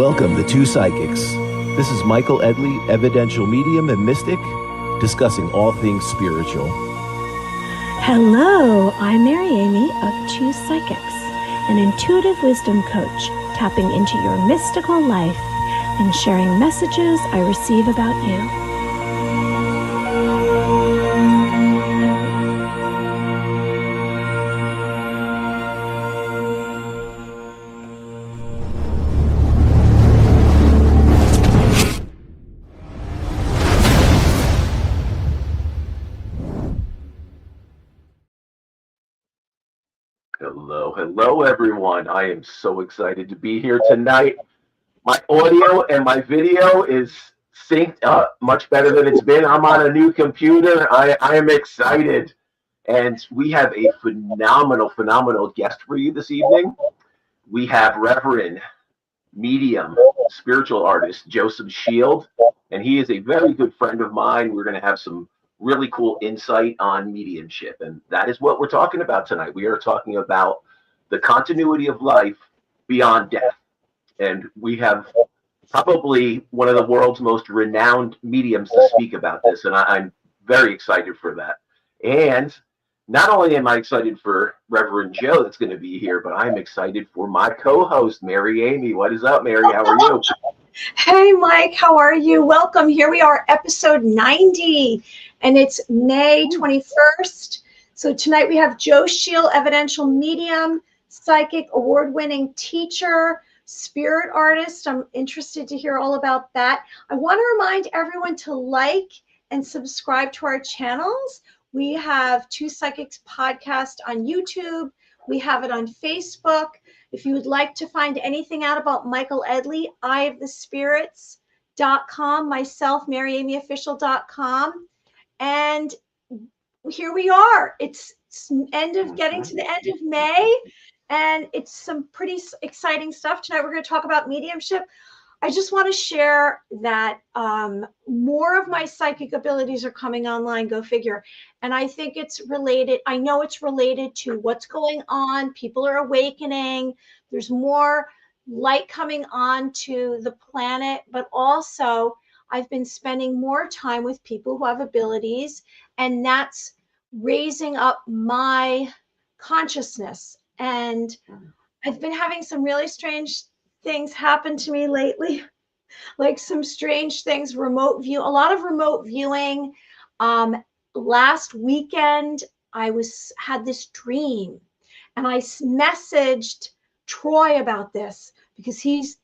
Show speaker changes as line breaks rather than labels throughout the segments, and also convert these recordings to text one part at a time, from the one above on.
Welcome to Two Psychics. This is Michael Edley, Evidential Medium and Mystic, discussing all things spiritual.
Hello, I'm Mary Amy of Two Psychics, an intuitive wisdom coach, tapping into your mystical life and sharing messages I receive about you.
Hello, everyone. I am so excited to be here tonight. My audio and my video is synced up much better than it's been. I'm on a new computer. I am excited. And we have a phenomenal guest for you this evening. We have Reverend Medium, spiritual artist, Joseph Shiel, and he is a very good friend of mine. We're going to have some really cool insight on mediumship, and that is what we're talking about tonight. We are talking about the continuity of life beyond death, and we have probably one of the world's most renowned mediums to speak about this, and I'm very excited for that. And not only am I excited for Reverend Joe that's going to be here, but I'm excited for my co-host, Mary Amy. What is up, Mary? How are you?
Hey, Mike, how are you? Welcome. Here we are, episode 90, and it's May 21st. So tonight we have Joe Shiel, Evidential Medium, psychic, award-winning teacher, spirit artist. I'm interested to hear all about that. I want to remind everyone to like and subscribe to our channels. We have Two Psychics podcast on YouTube. We have it on Facebook. If you would like to find anything out about Michael Edley, eyeofthespirits.com, myself, MaryAmyOfficial.com. And here we are. It's getting to the end of May, and it's some pretty exciting stuff. Tonight we're going to talk about mediumship. I just want to share that more of my psychic abilities are coming online, go figure. And I think it's related. I know it's related to what's going on. People are awakening. There's more light coming on to the planet, but also I've been spending more time with people who have abilities, and that's raising up my consciousness. And I've been having some really strange things happen to me lately, like some strange things, a lot of remote viewing. Last weekend, I had this dream, and I messaged Troy about this because he's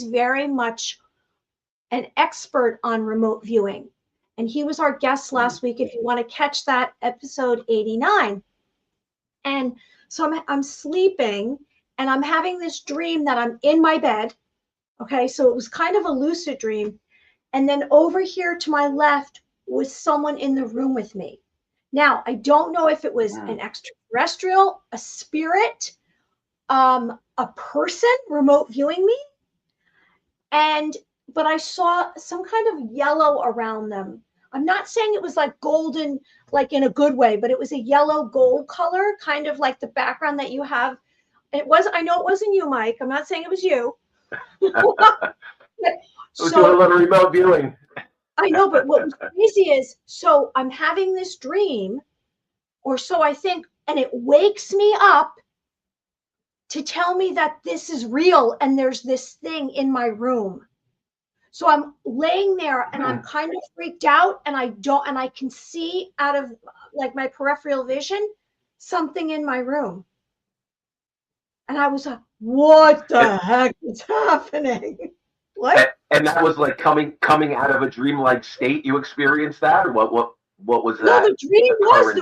very much an expert on remote viewing, and he was our guest last week. If you want to catch that, episode 89. And so I'm sleeping, and I'm having this dream that I'm in my bed. Okay, so it was kind of a lucid dream. And then over here to my left was someone in the room with me. Now, I don't know if it was an extraterrestrial, a spirit, a person remote viewing me. But I saw some kind of yellow around them. I'm not saying it was like golden, like in a good way, but it was a yellow gold color, kind of like the background that you have. I know it wasn't you, Mike. I'm not saying it was you.
So doing a little remote viewing.
I know, but what was crazy is, so I'm having this dream, or so I think, and it wakes me up to tell me that this is real and there's this thing in my room. So I'm laying there and I'm kind of freaked out, and I can see out of like my peripheral vision something in my room. And I was like, what the heck is happening? What?
And that was like coming out of a dreamlike state. You experienced that, or what was that?
No, the dream was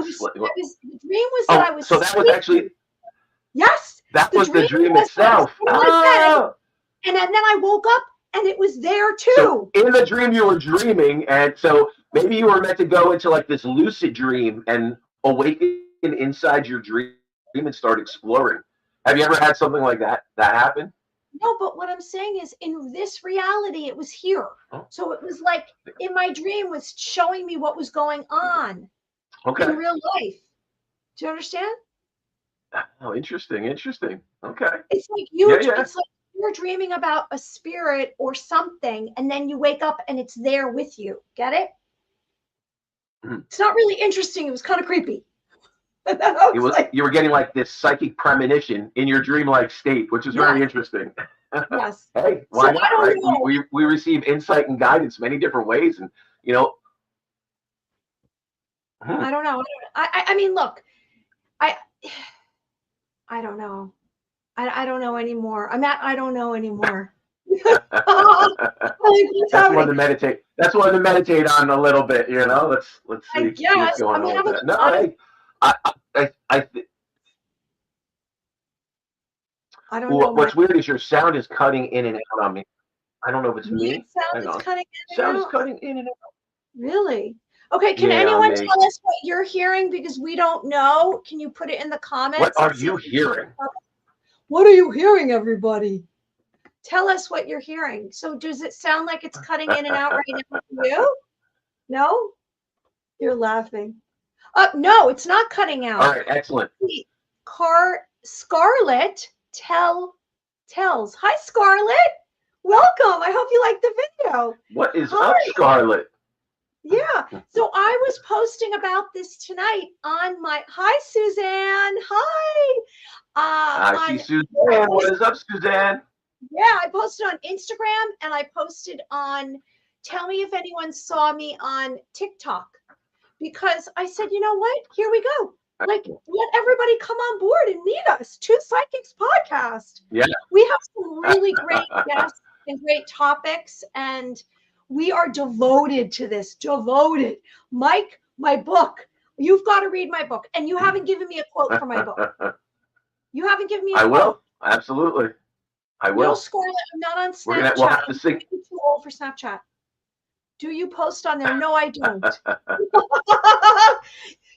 that I was.
So that was actually.
Yes.
That was the dream itself.
And then I woke up and it was there too.
So in the dream you were dreaming, and so maybe you were meant to go into like this lucid dream and awaken inside your dream and start exploring. Have you ever had something like that happen?
No, but what I'm saying is, in this reality, it was here. Oh. So it was like in my dream was showing me what was going on in real life. Do you understand?
Oh, interesting. Okay.
It's like you. you're dreaming about a spirit or something, and then you wake up and it's there with you. Get it? It's not really interesting. It was kind of creepy.
It was like, you were getting like this psychic premonition in your dreamlike state, which is very interesting.
Yes.
Hey, why not? Right? We receive insight and guidance many different ways, and you know.
I don't know. I mean, look, I don't know. I don't know anymore. I don't know anymore.
That's one to meditate. That's one to meditate on a little bit. You know, let's see what's going on with that. No,
I don't know.
What's weird is your sound is cutting in and out on me. I don't know if it's me.
Sound is cutting in
and out. Sound is cutting in and out.
Really? Okay, can anyone tell us what you're hearing? Because we don't know. Can you put it in the comments?
What are you hearing?
What are you hearing, everybody? Tell us what you're hearing. So does it sound like it's cutting in and out right now for you? No? You're laughing. No, it's not cutting out.
All right, excellent.
Scarlett tells. Hi, Scarlett. Welcome. I hope you like the video.
What is up, Scarlett?
Yeah. So I was posting about this tonight on my. Hi, Suzanne. Hi.
I see Suzanne. What is up, Suzanne?
Yeah, I posted on Instagram and I posted on. Tell me if anyone saw me on TikTok, because I said, you know what? Here we go. Like, let everybody come on board and meet us. Two Psychics podcast.
Yeah.
We have some really great guests and great topics, and we are devoted to this. Devoted. Mike, my book. You've got to read my book. And you haven't given me a quote for my book. You haven't given me a quote.
I will. Absolutely. I will.
No, Scarlett, I'm not on Snapchat.
We'll have to sing.
I'm too old for Snapchat. Do you post on there? No, I don't.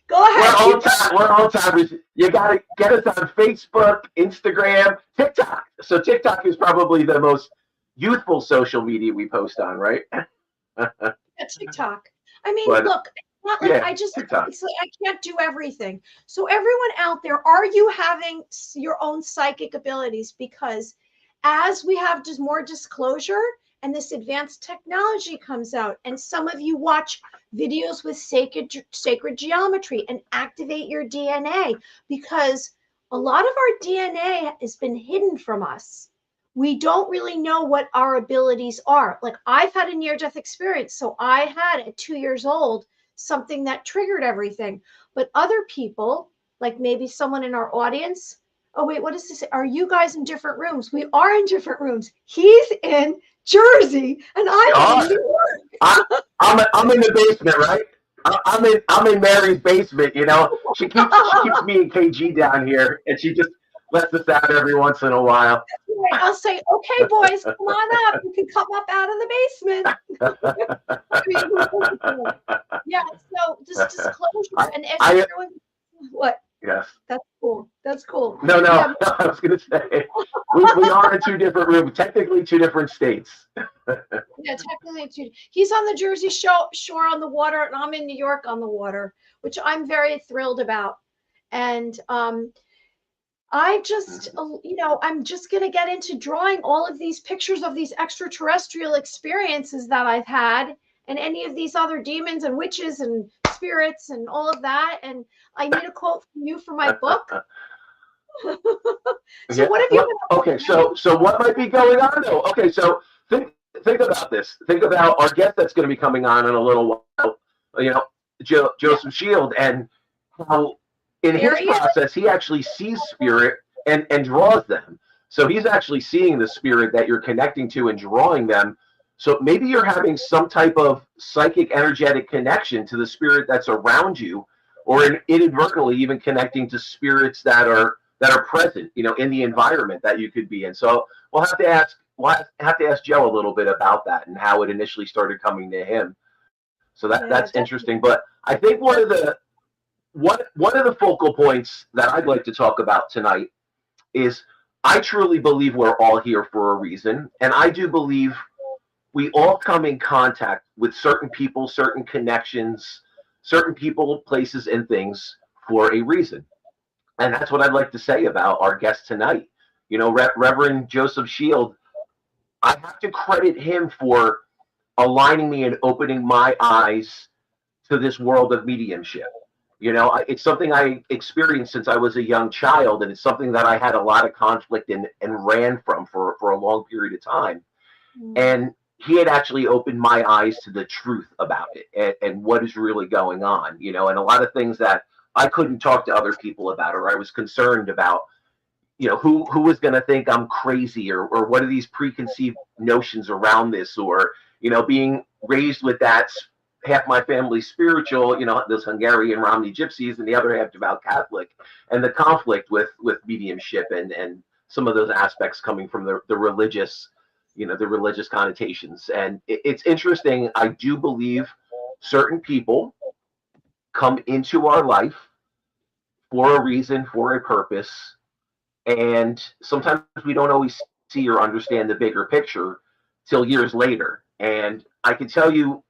Go ahead.
We're all timers. You got to get us on Facebook, Instagram, TikTok. So TikTok is probably the most youthful social media we post on, right?
Yeah, TikTok. I mean, look, not like it's like I can't do everything. So everyone out there, are you having your own psychic abilities? Because as we have just more disclosure and this advanced technology comes out, and some of you watch videos with sacred geometry and activate your DNA, because a lot of our DNA has been hidden from us. We don't really know what our abilities are. Like, I've had a near-death experience, so I had at 2 years old something that triggered everything. But other people, like maybe someone in our audience, oh wait, what does this say? Are you guys in different rooms? We are in different rooms. He's in Jersey and I'm in New York.
I'm in the basement, right? I'm in Mary's basement. You know, she keeps me and KG down here, and she just lets us out every once in a while.
I'll say, okay, boys, come on up. You can come up out of the basement. Yeah. So just disclosure, and everyone. What?
Yes.
That's cool. That's cool.
No, I was going to say, we are in two different rooms, technically two different states.
Yeah, technically he's on the Jersey shore on the water, and I'm in New York on the water, which I'm very thrilled about. And I just, I'm just going to get into drawing all of these pictures of these extraterrestrial experiences that I've had, and any of these other demons and witches and spirits and all of that. And I need a quote from you for my book. So what have you been?
Okay, so what might be going on though? Okay, so think about this. Think about our guest that's going to be coming on in a little while. You know, Joseph Shield, and how in his process he actually sees spirit and draws them. So he's actually seeing the spirit that you're connecting to and drawing them. So maybe you're having some type of psychic energetic connection to the spirit that's around you, or inadvertently even connecting to spirits that are present, in the environment that you could be in. So we'll have to ask Joe a little bit about that and how it initially started coming to him. So that's interesting. But I think one of the focal points that I'd like to talk about tonight is, I truly believe we're all here for a reason, and I do believe we all come in contact with certain people, certain connections, certain people, places, and things for a reason. And that's what I'd like to say about our guest tonight. You know, Reverend Joseph Shield, I have to credit him for aligning me and opening my eyes to this world of mediumship. You know, it's something I experienced since I was a young child, and it's something that I had a lot of conflict in and ran from for a long period of time. And he had actually opened my eyes to the truth about it and what is really going on, you know, and a lot of things that I couldn't talk to other people about, or I was concerned about, you know, who was going to think I'm crazy, or what are these preconceived notions around this, or, you know, being raised with that half my family spiritual, you know, those Hungarian Romney gypsies and the other half devout Catholic, and the conflict with mediumship and some of those aspects coming from the religious, you know, the religious connotations. And it's interesting. I do believe certain people come into our life for a reason, for a purpose, and sometimes we don't always see or understand the bigger picture till years later. And I can tell you,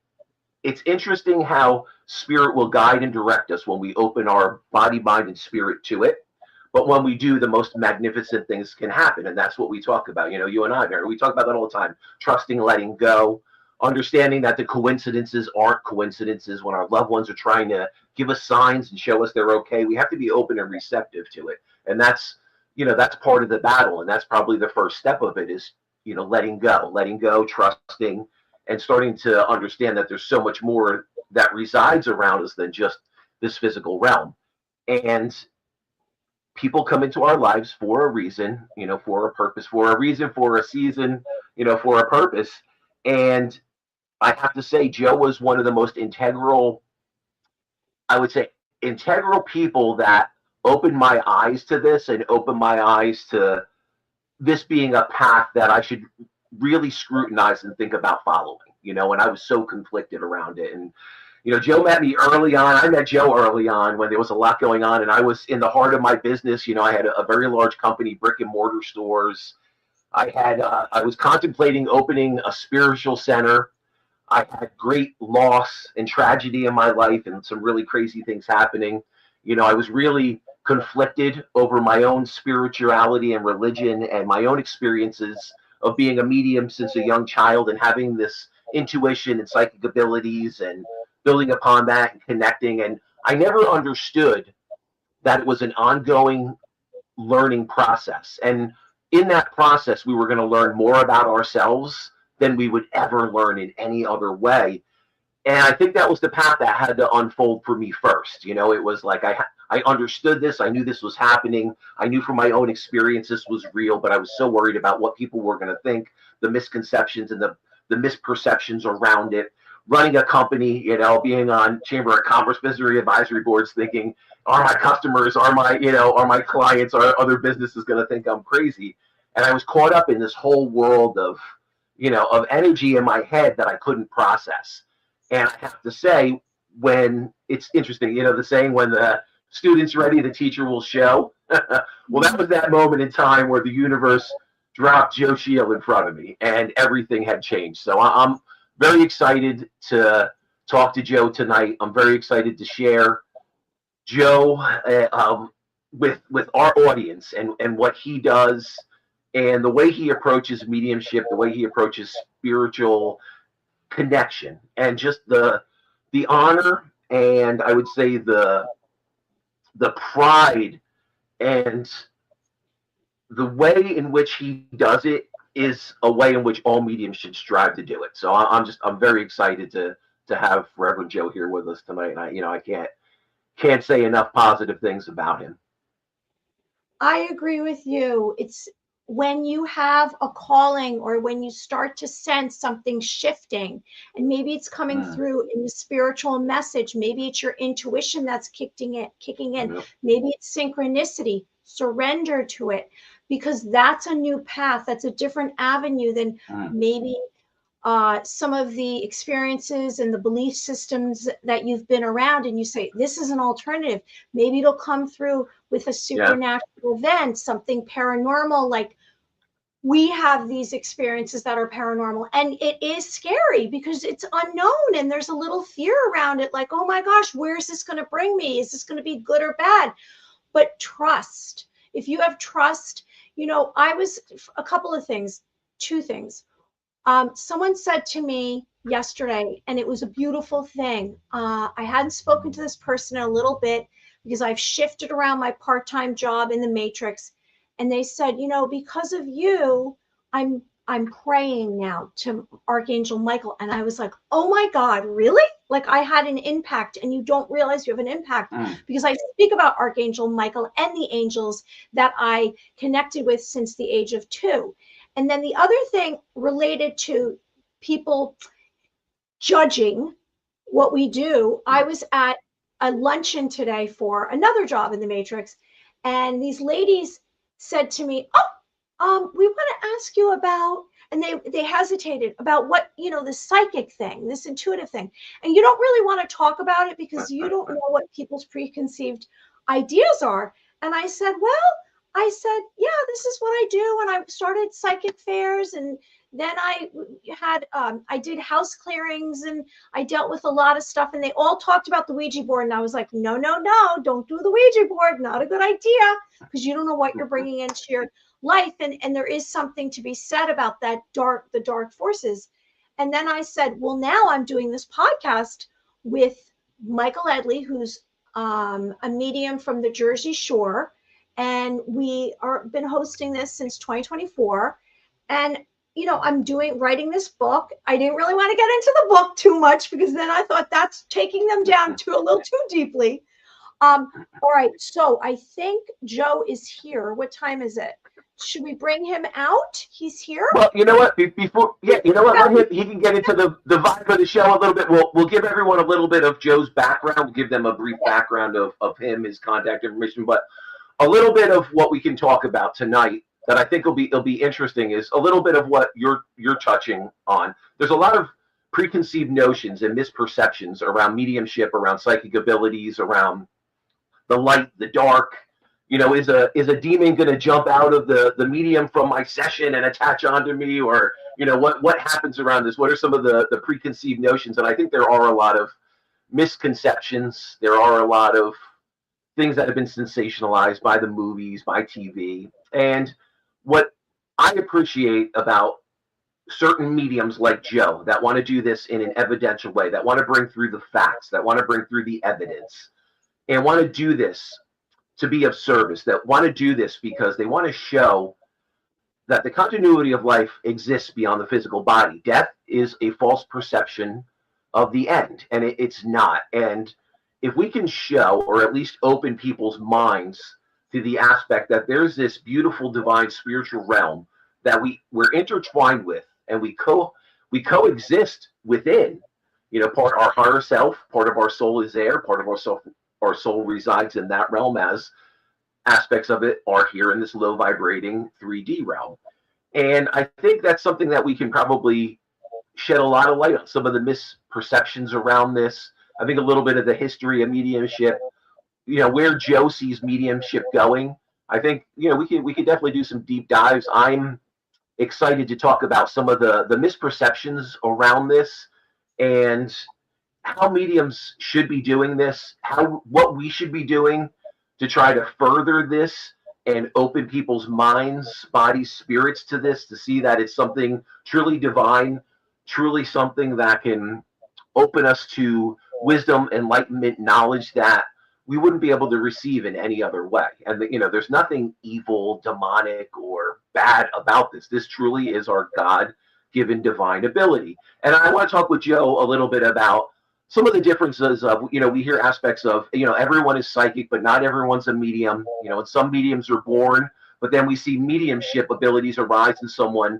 it's interesting how spirit will guide and direct us when we open our body, mind, and spirit to it. But when we do, the most magnificent things can happen. And that's what we talk about. You know, you and I, Mary, we talk about that all the time. Trusting, letting go, understanding that the coincidences aren't coincidences. When our loved ones are trying to give us signs and show us they're okay, we have to be open and receptive to it. And that's, you know, that's part of the battle. And that's probably the first step of it is, you know, letting go, trusting, and starting to understand that there's so much more that resides around us than just this physical realm. And people come into our lives for a reason, you know, for a purpose, for a reason, for a season, you know, for a purpose. And I have to say, Joe was one of the most integral, I would say, integral people that opened my eyes to this and opened my eyes to this being a path that I should really scrutinize and think about following, you know, and I was so conflicted around it. And, you know, Joe met me early on. I met Joe early on when there was a lot going on, and I was in the heart of my business. You know, I had a very large company, brick and mortar stores. I was contemplating opening a spiritual center. I had great loss and tragedy in my life and some really crazy things happening. You know, I was really conflicted over my own spirituality and religion and my own experiences of being a medium since a young child and having this intuition and psychic abilities and building upon that and connecting. And I never understood that it was an ongoing learning process. And in that process, we were going to learn more about ourselves than we would ever learn in any other way. And I think that was the path that had to unfold for me first. You know, it was like I understood this. I knew this was happening. I knew from my own experience this was real, but I was so worried about what people were going to think, the misconceptions and the misperceptions around it. Running a company, you know, being on Chamber of Commerce Visitor Advisory Boards, thinking, are my customers, are my clients, are other businesses going to think I'm crazy? And I was caught up in this whole world of, you know, of energy in my head that I couldn't process. And I have to say, when it's interesting, you know, the saying, when the student's ready, the teacher will show. Well, that was that moment in time where the universe dropped Joe Shiel in front of me and everything had changed. So I'm very excited to talk to Joe tonight. I'm very excited to share Joe with our audience and what he does and the way he approaches mediumship, the way he approaches spiritual connection, and just the honor and I would say the pride and the way in which he does it is a way in which all mediums should strive to do it. So I'm very excited to have Reverend Joe here with us tonight. And I can't say enough positive things about him.
I agree with you. It's when you have a calling or when you start to sense something shifting, and maybe it's coming through in the spiritual message, maybe it's your intuition that's kicking in,
Yep.
maybe it's synchronicity, surrender to it, because that's a new path. That's a different avenue than maybe some of the experiences and the belief systems that you've been around, and you say, this is an alternative. Maybe it'll come through with a supernatural event, something paranormal. Like, we have these experiences that are paranormal, and it is scary because it's unknown and there's a little fear around it. Like, oh my gosh, where is this going to bring me? Is this going to be good or bad? But trust. If you have trust, I was a couple of things, two things. Someone said to me yesterday, and it was a beautiful thing. I hadn't spoken to this person in a little bit because I've shifted around my part-time job in the Matrix. And they said, because of you, I'm praying now to Archangel Michael. And I was like, oh my God, really? Like I had an impact, and you don't realize you have an impact because I speak about Archangel Michael and the angels that I connected with since the age of 2. And then the other thing related to people judging what we do, I was at a luncheon today for another job in the Matrix, and these ladies said to me, we want to ask you about, and they hesitated about what, this psychic thing, this intuitive thing. And you don't really want to talk about it because you don't know what people's preconceived ideas are. And I said, yeah, this is what I do. And I started psychic fairs, and then I did house clearings, and I dealt with a lot of stuff, and they all talked about the Ouija board. And I was like, no, don't do the Ouija board. Not a good idea, because you don't know what you're bringing into your life. And there is something to be said about the dark forces. And then I said, well, now I'm doing this podcast with Michael Edley, who's a medium from the Jersey Shore. And we been hosting this since 2024. And, I'm writing this book. I didn't really want to get into the book too much because then I thought that's taking them down to a little too deeply. All right. So I think Joe is here. What time is it? Should we bring him out? He's here.
Well, you know what? Before, yeah, you know what? He can get into the vibe of the show a little bit. We'll give everyone a little bit of Joe's background. We'll give them a brief background of him, his contact information, but a little bit of what we can talk about tonight that I think it'll be interesting is a little bit of what you're touching on. There's a lot of preconceived notions and misperceptions around mediumship, around psychic abilities, around the light, the dark. Is a demon going to jump out of the medium from my session and attach onto me, or what happens around this? What are some of the preconceived notions? And I think there are a lot of misconceptions. There are a lot of things that have been sensationalized by the movies, by TV. And what I appreciate about certain mediums like Joe that want to do this in an evidential way, that want to bring through the facts, that want to bring through the evidence, and want to do this to be of service, that want to do this because they want to show that the continuity of life exists beyond the physical body. Death is a false perception of the end, and it's not. And if we can show, or at least open people's minds to the aspect that there's this beautiful divine spiritual realm that we're intertwined with, and we coexist within, part our higher self, part of our soul is there, part of our soul resides in that realm, as aspects of it are here in this low vibrating 3D realm. And I think that's something that we can probably shed a lot of light on, some of the misperceptions around this. I think a little bit of the history of mediumship, where Joe sees mediumship going. I think, we could definitely do some deep dives. I'm excited to talk about some of the misperceptions around this, and how mediums should be doing this, what we should be doing to try to further this and open people's minds, bodies, spirits to this, to see that it's something truly divine, truly something that can open us to wisdom, enlightenment, knowledge that we wouldn't be able to receive in any other way. And there's nothing evil, demonic, or bad about this. This truly is our God-given divine ability. And I want to talk with Joe a little bit about some of the differences of, we hear aspects of, everyone is psychic, but not everyone's a medium. And some mediums are born, but then we see mediumship abilities arise in someone,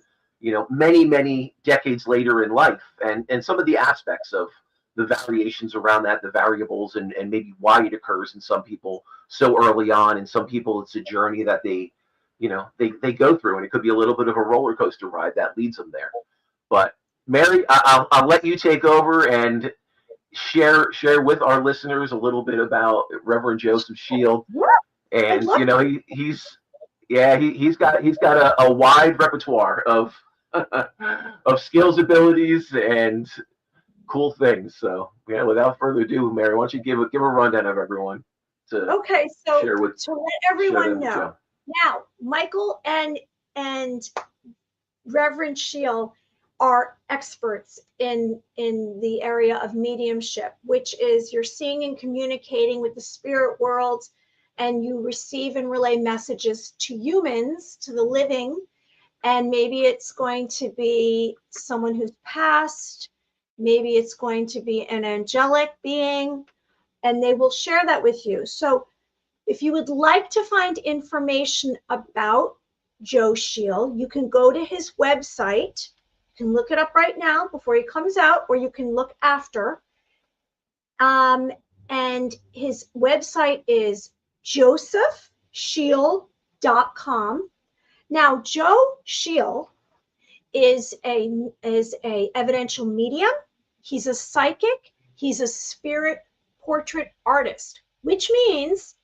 many, many decades later in life. And some of the aspects of the variations around that, the variables, and maybe why it occurs in some people so early on. And some people, it's a journey that they go through, and it could be a little bit of a roller coaster ride that leads them there. But Mary, I'll let you take over and share with our listeners a little bit about Reverend Joseph Shiel. And he's got a wide repertoire of skills, abilities, and cool things. So without further ado, Mary, why don't you give a rundown of everyone to
okay, so
share with,
to let everyone know, Now, Michael and Reverend Shiel are experts in the area of mediumship, which is you're seeing and communicating with the spirit world, and you receive and relay messages to humans, to the living, and maybe it's going to be someone who's passed, maybe it's going to be an angelic being, and they will share that with you. So if you would like to find information about Joe Shiel, you can go to his website. You can look it up right now before he comes out, or you can look after. And his website is josephshiel.com. Now, Joe Shiel is a evidential medium. He's a psychic. He's a spirit portrait artist, which means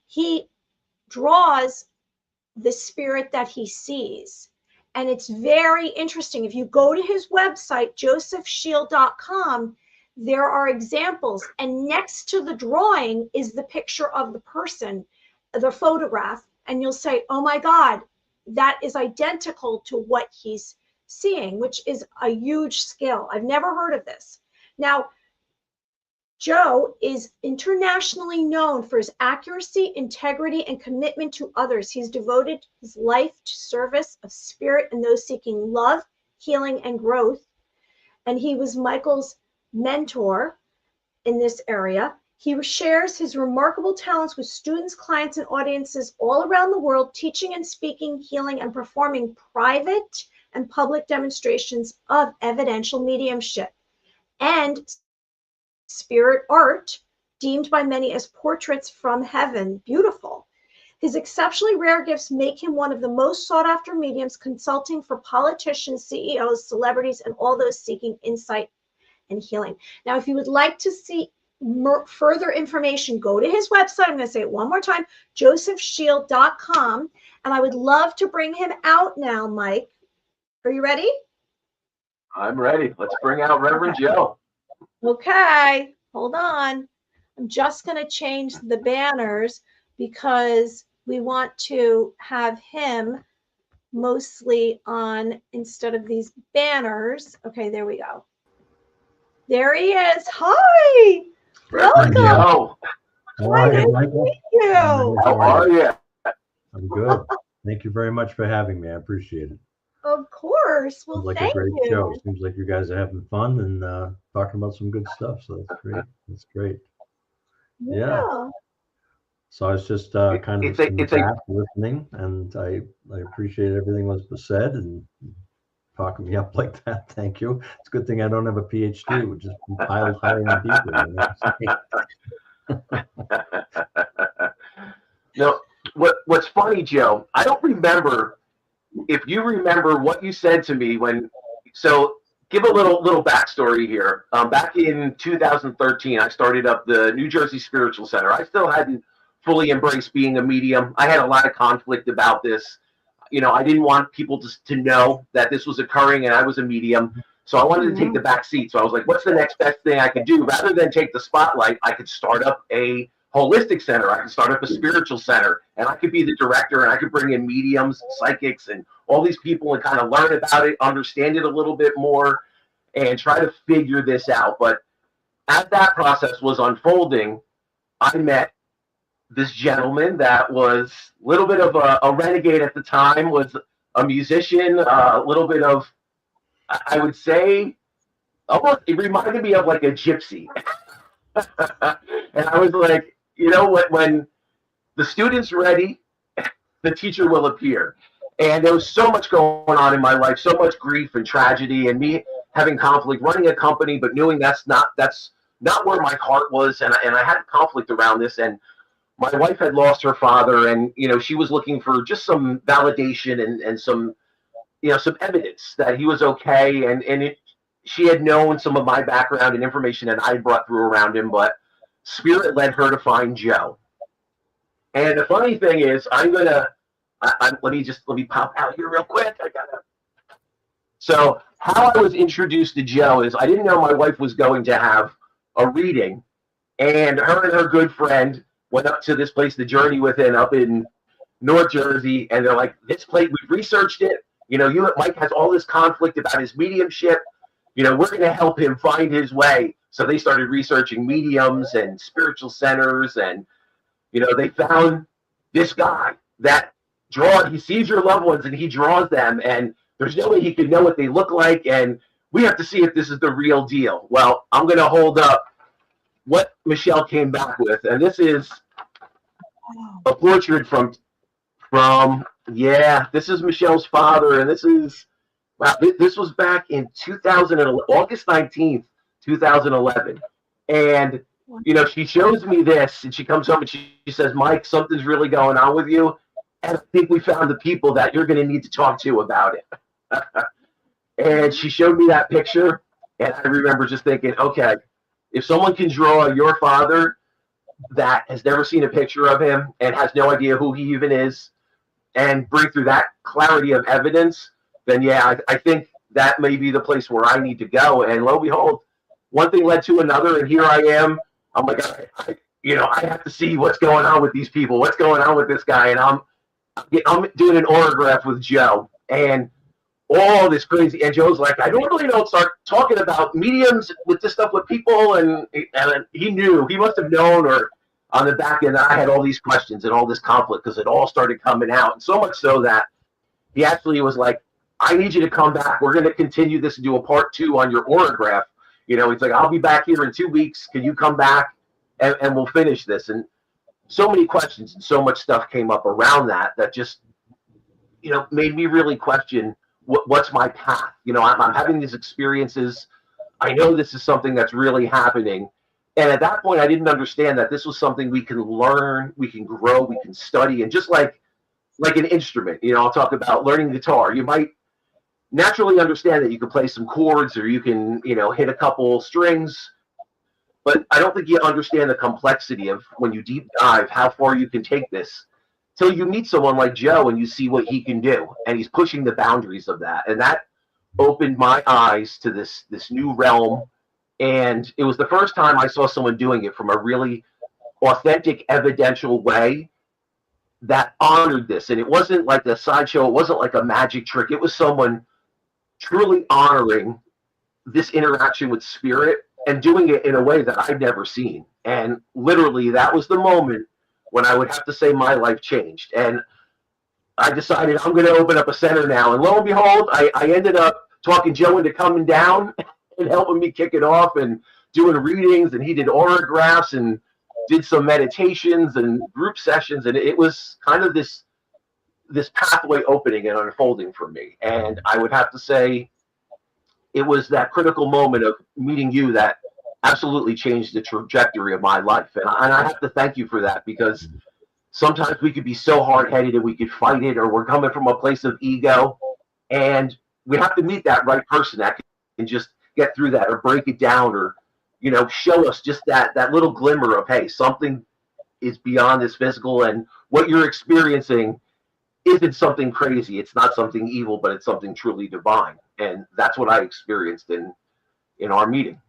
he draws the spirit that he sees. And it's very interesting. If you go to his website, josephshiel.com, there are examples. And next to the drawing is the picture of the person, the photograph. And you'll say, oh my God, that is identical to what he's seeing, which is a huge skill. I've never heard of this. Now, Joe is internationally known for his accuracy, integrity, and commitment to others. He's devoted his life to service of spirit and those seeking love, healing, and growth. And he was Michael's mentor in this area. He shares his remarkable talents with students, clients, and audiences all around the world, teaching and speaking, healing, and performing private and public demonstrations of evidential mediumship and spirit art, deemed by many as portraits from heaven. Beautiful. His exceptionally rare gifts make him one of the most sought-after mediums, consulting for politicians, CEOs, celebrities, and all those seeking insight and healing. Now, if you would like to see further information, go to his website. I'm going to say it one more time, josephshiel.com. And I would love to bring him out now, Mike. Are you ready?
I'm ready. Let's bring out Reverend Joe.
Okay, hold on. I'm just going to change the banners because we want to have him mostly on instead of these banners. Okay, there we go. There he is. Hi.
Reverend Joe.
Hi, nice to meet you.
How are you?
I'm good. Thank you very much for having me. I appreciate it.
Of course. Well,
Seems like
thank
a great
you.
show. Seems like you guys are having fun and talking about some good stuff. So that's great. That's great. Yeah. So I was just kind of in the back listening, and I appreciate everything that was said and talking me up like that. Thank you. It's a good thing I don't have a PhD, which is piled higher and deeper.
No, what's funny, Joe, I don't remember if you remember what you said to me when, so give a little backstory here. Back in 2013, I started up the New Jersey Spiritual Center. I still hadn't fully embraced being a medium. I had a lot of conflict about this. You know, I didn't want people to know that this was occurring and I was a medium. So I wanted to take the back seat. So I was like, what's the next best thing I could do? Rather than take the spotlight, I could start up a holistic center. I could start up a spiritual center, and I could be the director, and I could bring in mediums, psychics, and all these people and kind of learn about it, understand it a little bit more, and try to figure this out. But as that process was unfolding, I met this gentleman that was a little bit of a renegade at the time, was a musician, a little bit of, I would say, almost, it reminded me of like a gypsy. And I was like, you know what, when the student's ready, the teacher will appear. And there was so much going on in my life, so much grief and tragedy, and me having conflict, running a company, but knowing that's not where my heart was. And I had conflict around this. And my wife had lost her father, and, you know, she was looking for just some validation and some, you know, some evidence that he was okay. And she had known some of my background and information that I brought through around him, but Spirit led her to find Joe. And the funny thing is, let me pop out here real quick. So how I was introduced to Joe is I didn't know my wife was going to have a reading, and her good friend went up to this place, The Journey Within, up in North Jersey, and they're like, this place, we've researched it. Mike has all this conflict about his mediumship. We're going to help him find his way. So they started researching mediums and spiritual centers, and they found this guy that he sees your loved ones and he draws them, and there's no way he could know what they look like, and we have to see if this is the real deal. Well, I'm going to hold up what Michelle came back with, and this is a portrait from this is Michelle's father, and this is, wow, this was back in 2011, August 19th, 2011. And, she shows me this, and she comes home and she says, Mike, something's really going on with you. And I think we found the people that you're going to need to talk to about it. And she showed me that picture, and I remember just thinking, okay, if someone can draw your father that has never seen a picture of him and has no idea who he even is, and bring through that clarity of evidence, then I think that may be the place where I need to go. And lo and behold, one thing led to another, and here I am. I'm like, I have to see what's going on with these people, what's going on with this guy, and I'm doing an aurograph with Joe, and all this crazy. And Joe's like, I normally don't start talking about mediums with this stuff with people, and he knew, he must have known, or on the back end, I had all these questions and all this conflict because it all started coming out. And so much so that he actually was like, I need you to come back. We're going to continue this and do a part 2 on your aurograph. He's like, I'll be back here in 2 weeks. Can you come back and we'll finish this? And so many questions and so much stuff came up around that just, made me really question what's my path. I'm having these experiences. I know this is something that's really happening. And at that point, I didn't understand that this was something we can learn, we can grow, we can study. And just like an instrument, I'll talk about learning guitar. You might naturally understand that you can play some chords, or you can, hit a couple strings. But I don't think you understand the complexity of, when you deep dive, how far you can take this till you meet someone like Joe and you see what he can do. And he's pushing the boundaries of that. And that opened my eyes to this new realm. And it was the first time I saw someone doing it from a really authentic, evidential way that honored this. And it wasn't like a sideshow. It wasn't like a magic trick. It was someone truly honoring this interaction with spirit and doing it in a way that I'd never seen. And literally, that was the moment when I would have to say my life changed. And I decided I'm going to open up a center now. And lo and behold, I ended up talking Joe into coming down and helping me kick it off and doing readings, and he did auragraphs and did some meditations and group sessions, and it was kind of this pathway opening and unfolding for me. And I would have to say it was that critical moment of meeting you that absolutely changed the trajectory of my life. And I have to thank you for that, because sometimes we could be so hard-headed and we could fight it, or we're coming from a place of ego, and we have to meet that right person that can just get through that, or break it down, or show us just that little glimmer of, hey, something is beyond this physical, and what you're experiencing isn't something crazy. It's not something evil, but it's something truly divine. And that's what I experienced in our meeting.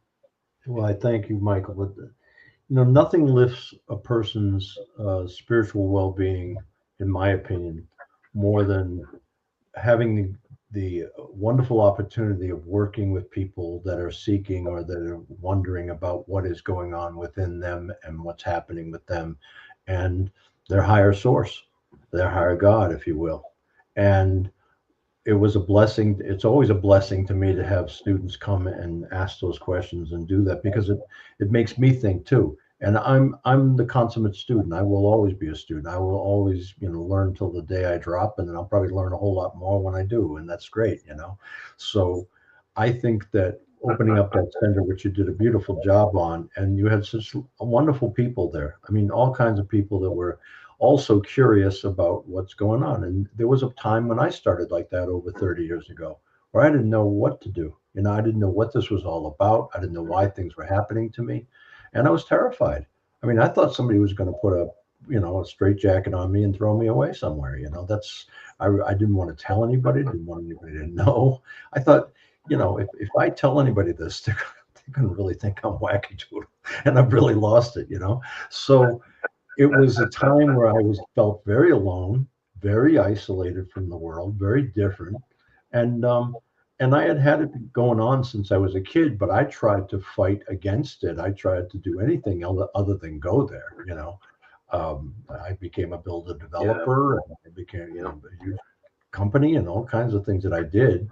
Well, I thank you, Michael. But nothing lifts a person's spiritual well-being, in my opinion, more than having the wonderful opportunity of working with people that are seeking, or that are wondering about what is going on within them and what's happening with them and their higher source, their higher God, if you will. And it was a blessing. It's always a blessing to me to have students come and ask those questions and do that, because it makes me think too. And I'm the consummate student. I will always be a student. I will always, learn till the day I drop, and then I'll probably learn a whole lot more when I do, and that's great, So I think that opening up that center, which you did a beautiful job on, and you had such wonderful people there. I mean, all kinds of people that were also curious about what's going on. And there was a time when I started like that over 30 years ago, where I didn't know what to do. I didn't know what this was all about. I didn't know why things were happening to me. And I was terrified. I mean, I thought somebody was going to put a straitjacket on me and throw me away somewhere. I didn't want to tell anybody, didn't want anybody to know. I thought, if I tell anybody this, they're going to really think I'm wackadoodle, and I've really lost it, So it was a time where I felt very alone, very isolated from the world, very different. And I had it going on since I was a kid, but I tried to fight against it. I tried to do anything other than go there, you know. I became a builder developer, and I became, you know, a huge company and all kinds of things that I did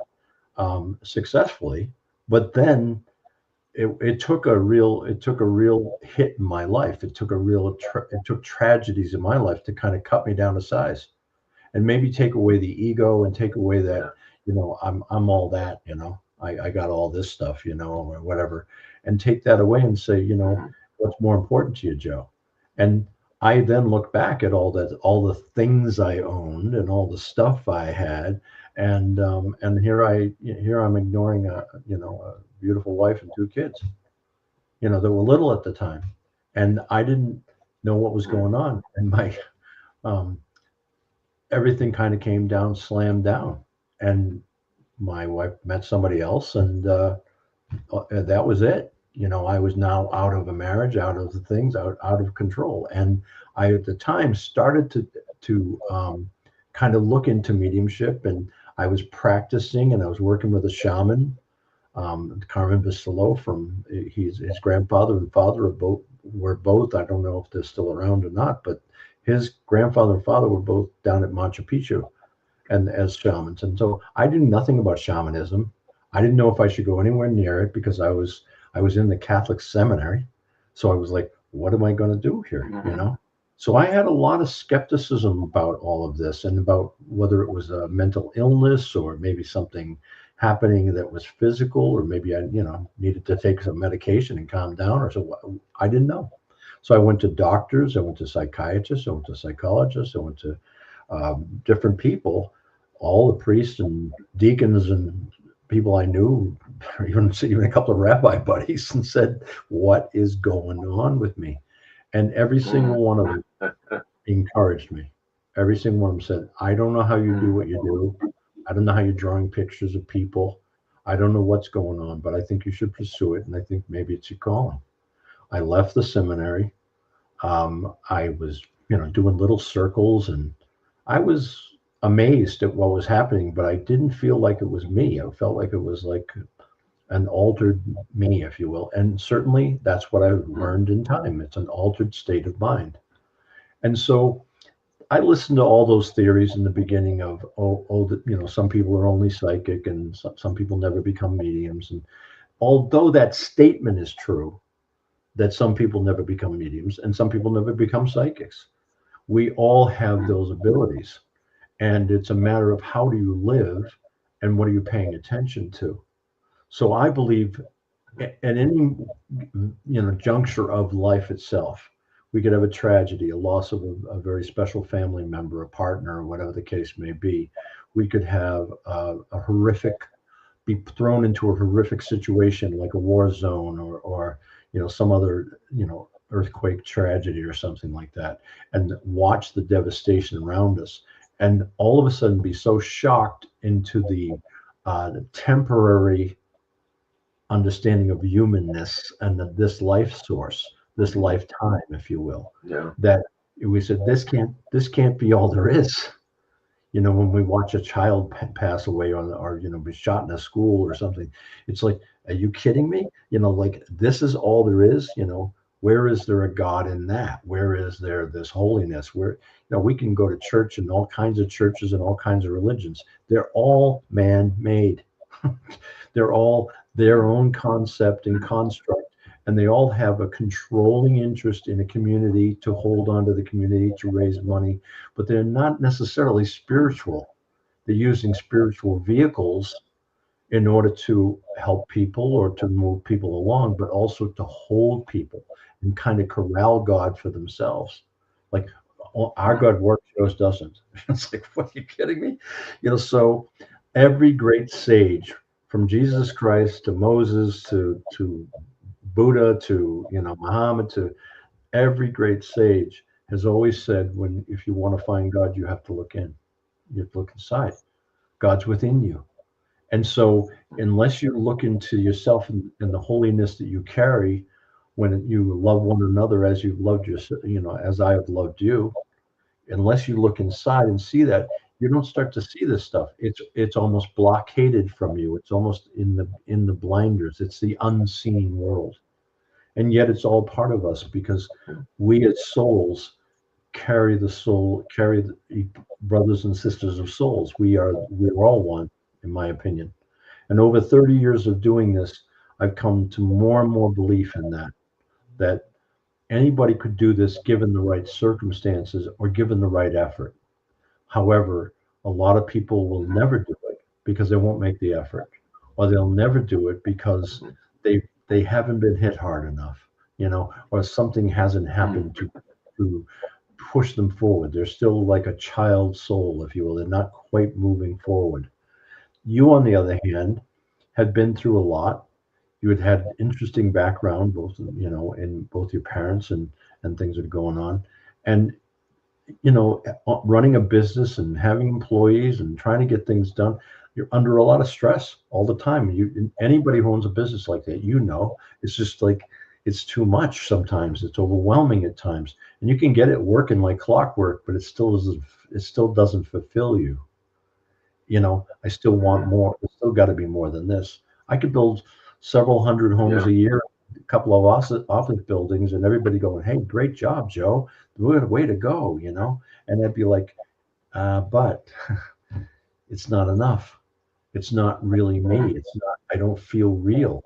successfully. But then it took a real hit in my life. It took tragedies in my life to kind of cut me down to size, and maybe take away the ego and take away that, you know, I'm all that, you know, I got all this stuff, you know, or whatever, and take that away and say, you know, what's more important to you, Joe? And I then look back at all the things I owned and all the stuff I had, and here I'm ignoring a beautiful wife and 2 kids, you know, that were little at the time, and I didn't know what was going on, and my everything kind of came down, slammed down, and my wife met somebody else, and that was it. You know, I was now out of a marriage, out of the things, out of control. And I, at the time, started to kind of look into mediumship, and I was practicing, and I was working with a shaman, Carmen Bisolo, from his grandfather and father were both, I don't know if they're still around or not, but his grandfather and father were both down at Machu Picchu and as shamans. And so I knew nothing about shamanism. I didn't know if I should go anywhere near it, because I was in the Catholic seminary. So I was like, what am I going to do here? You know? So I had a lot of skepticism about all of this, and about whether it was a mental illness or maybe something happening that was physical, or maybe I, you know, needed to take some medication and calm down, or so. I didn't know. So I went to doctors, I went to psychiatrists, I went to psychologists, I went to different people, all the priests and deacons and people I knew, even a couple of rabbi buddies, and said, what is going on with me? And every single one of them encouraged me. Every single one of them said, I don't know how you do what you do. I don't know how you're drawing pictures of people. I don't know what's going on, but I think you should pursue it. And I think maybe it's your calling. I left the seminary. I was, you know, doing little circles, and I was amazed at what was happening, but I didn't feel like it was me. I felt like it was like an altered me, if you will. And certainly that's what I learned in time. It's an altered state of mind. And so I listened to all those theories in the beginning of, you know, some people are only psychic, and some people never become mediums. And although that statement is true, that some people never become mediums and some people never become psychics, we all have those abilities. And it's a matter of how do you live and what are you paying attention to. So I believe at any, you know, juncture of life itself, we could have a tragedy, a loss of a very special family member, a partner, or whatever the case may be. We could have be thrown into a horrific situation like a war zone, or you know, some other, you know, earthquake tragedy or something like that, and watch the devastation around us, and all of a sudden be so shocked into the temporary understanding of humanness and this life source, this lifetime, if you will, that we said, this can't be all there is. You know, when we watch a child pass away, or you know, be shot in a school or something, it's like, are you kidding me? You know, like, this is all there is. You know, where is there a God in that? Where is there this holiness? Where, you know, we can go to church, and all kinds of churches and all kinds of religions. They're all man-made. They're all their own concept and construct. And they all have a controlling interest in a community, to hold on to the community, to raise money, but they're not necessarily spiritual. They're using spiritual vehicles in order to help people or to move people along, but also to hold people and kind of corral God for themselves. Like, our God works, yours doesn't. It's like, what, are you kidding me? You know, so every great sage, from Jesus Christ to Moses to Buddha to, you know, Muhammad, to every great sage, has always said, if you want to find God, you have to look in. You have to look inside. God's within you. And so unless you look into yourself and the holiness that you carry, when you love one another as you've loved yourself, you know, as I have loved you, unless you look inside and see that, you don't start to see this stuff. It's almost blockaded from you. It's almost in the blinders. It's the unseen world. And yet it's all part of us, because we as souls carry the brothers and sisters of souls. We're all one, in my opinion. And over 30 years of doing this, I've come to more and more belief in that anybody could do this given the right circumstances or given the right effort. However, a lot of people will never do it because they won't make the effort, or they'll never do it because they haven't been hit hard enough, or something hasn't happened to push them forward. They're still like a child soul, if you will. They're not quite moving forward. You, on the other hand, had been through a lot. You had interesting background, both in both your parents and things that are going on, and running a business and having employees and trying to get things done. You're under a lot of stress all the time. Anybody who owns a business like that, it's just like, it's too much sometimes. It's overwhelming at times, and you can get it working like clockwork, but it still doesn't fulfill you. I still want more. There's still got to be more than this. I could build several hundred homes a year, a couple of office buildings, and everybody going, "Hey, great job, Joe. Way to go," And I'd be like, but it's not enough. It's not really me. I don't feel real.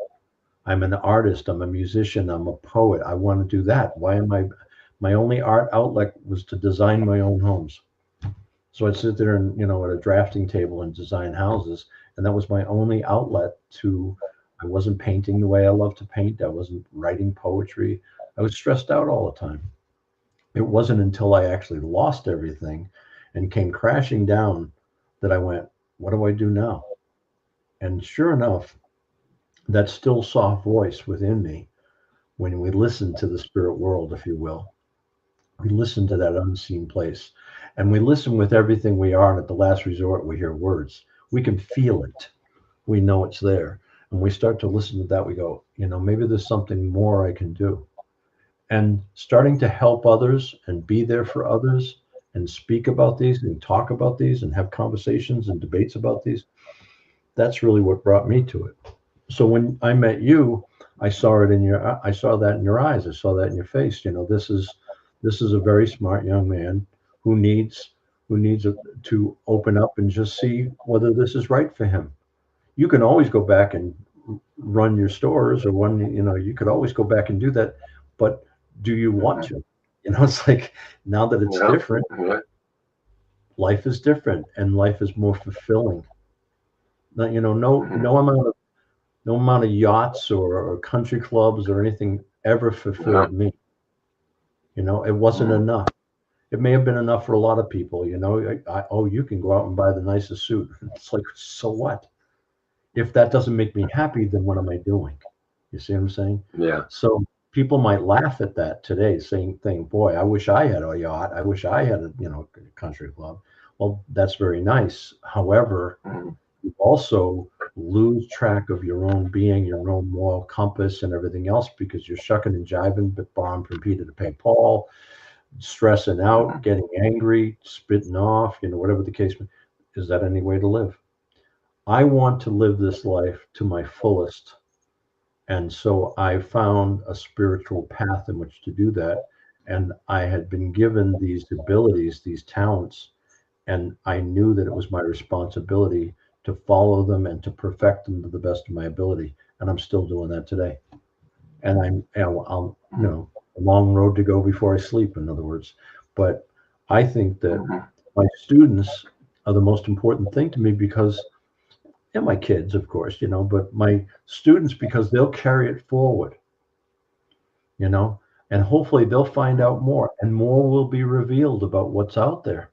I'm an artist. I'm a musician. I'm a poet. I want to do that. Why am my only art outlet was to design my own homes. So I'd sit there and, at a drafting table and design houses. And that was my only outlet I wasn't painting the way I love to paint. I wasn't writing poetry. I was stressed out all the time. It wasn't until I actually lost everything and came crashing down that I went, what do I do now? And sure enough, that still soft voice within me, when we listen to the spirit world, if you will, we listen to that unseen place, and we listen with everything we are. And at the last resort, we hear words. We can feel it. We know it's there. And we start to listen to that. We go, maybe there's something more I can do. And starting to help others and be there for others and speak about these and talk about these and have conversations and debates about these, that's really what brought me to it. So when I met you, I saw that in your eyes. I saw that in your face. This is a very smart young man who needs to open up and just see whether this is right for him. You can always go back and run your stores, or you could always go back and do that, but do you want to? It's like, now that it's different, life is different, and life is more fulfilling. No amount of yachts or country clubs or anything ever fulfilled me. It wasn't enough. It may have been enough for a lot of people. You can go out and buy the nicest suit. It's like, so what? If that doesn't make me happy, then what am I doing? You see what I'm saying?
Yeah.
So people might laugh at that today, saying, boy, I wish I had a yacht. I wish I had a country club. Well, that's very nice. However, you also lose track of your own being, your own moral compass and everything else, because you're shucking and jiving, borrowing from Peter to pay Paul, stressing out, getting angry, spitting off, whatever the case may be. Is that any way to live? I want to live this life to my fullest. And so I found a spiritual path in which to do that. And I had been given these abilities, these talents, and I knew that it was my responsibility to follow them and to perfect them to the best of my ability. And I'm still doing that today. And I'll a long road to go before I sleep, in other words. But I think that my students are the most important thing to me, because, and my kids, of course, but my students, because they'll carry it forward, and hopefully they'll find out more, and more will be revealed about what's out there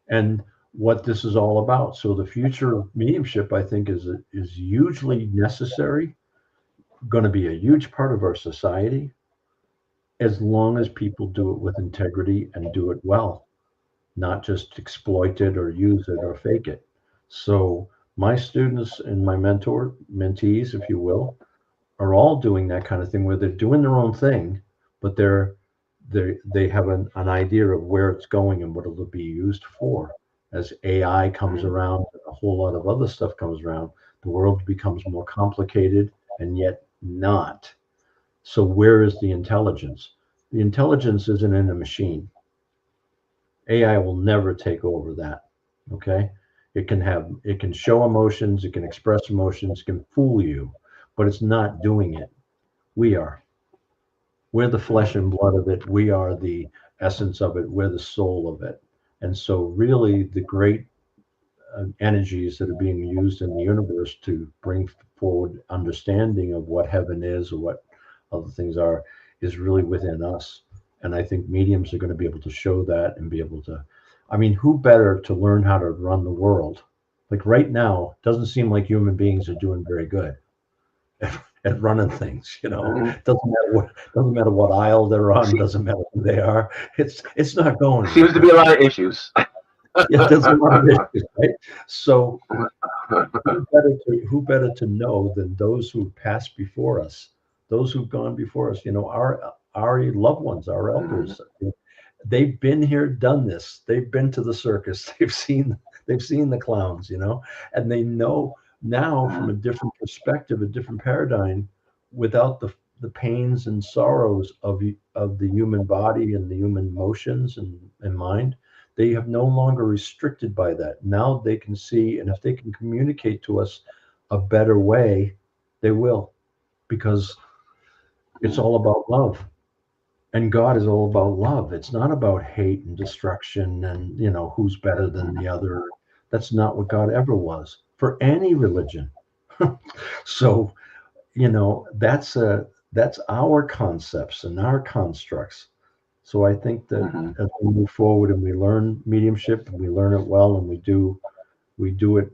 and what this is all about. So the future of mediumship, I think, is hugely necessary, going to be a huge part of our society, as long as people do it with integrity and do it well, not just exploit it or use it or fake it. So my students and my mentees, if you will, are all doing that kind of thing, where they're doing their own thing, but they're they have an idea of where it's going and what it'll be used for. As AI comes around, a whole lot of other stuff comes around, the world becomes more complicated and yet not. So where is the intelligence? The intelligence isn't in a machine. AI will never take over that. Okay? It can show emotions, it can express emotions, it can fool you, but it's not doing it. We are. We're the flesh and blood of it. We are the essence of it. We're the soul of it. And so really the great energies that are being used in the universe to bring forward understanding of what heaven is or what other things are is really within us. And I think mediums are going to be able to show that and be able to, I mean, who better to learn how to run the world? Like right now, it doesn't seem like human beings are doing very good at running things, you know. Doesn't matter what aisle they're on, doesn't matter who they are. It's not going.
Seems to be a lot of issues.
Yeah, there's a lot of issues, right? So who better to know than those who passed before us, those who've gone before us, you know, our loved ones, our elders. They've been here, done this. They've been to the circus. They've seen the clowns, you know, and they know now from a different perspective, a different paradigm, without the pains and sorrows of the human body and the human emotions and mind. They have no longer restricted by that. Now they can see, and if they can communicate to us a better way, they will, because it's all about love. And God is all about love. It's not about hate and destruction and, you know, who's better than the other. That's not what God ever was for any religion. So, you know, that's our concepts and our constructs. So I think that as we move forward and we learn mediumship and we learn it well and we do it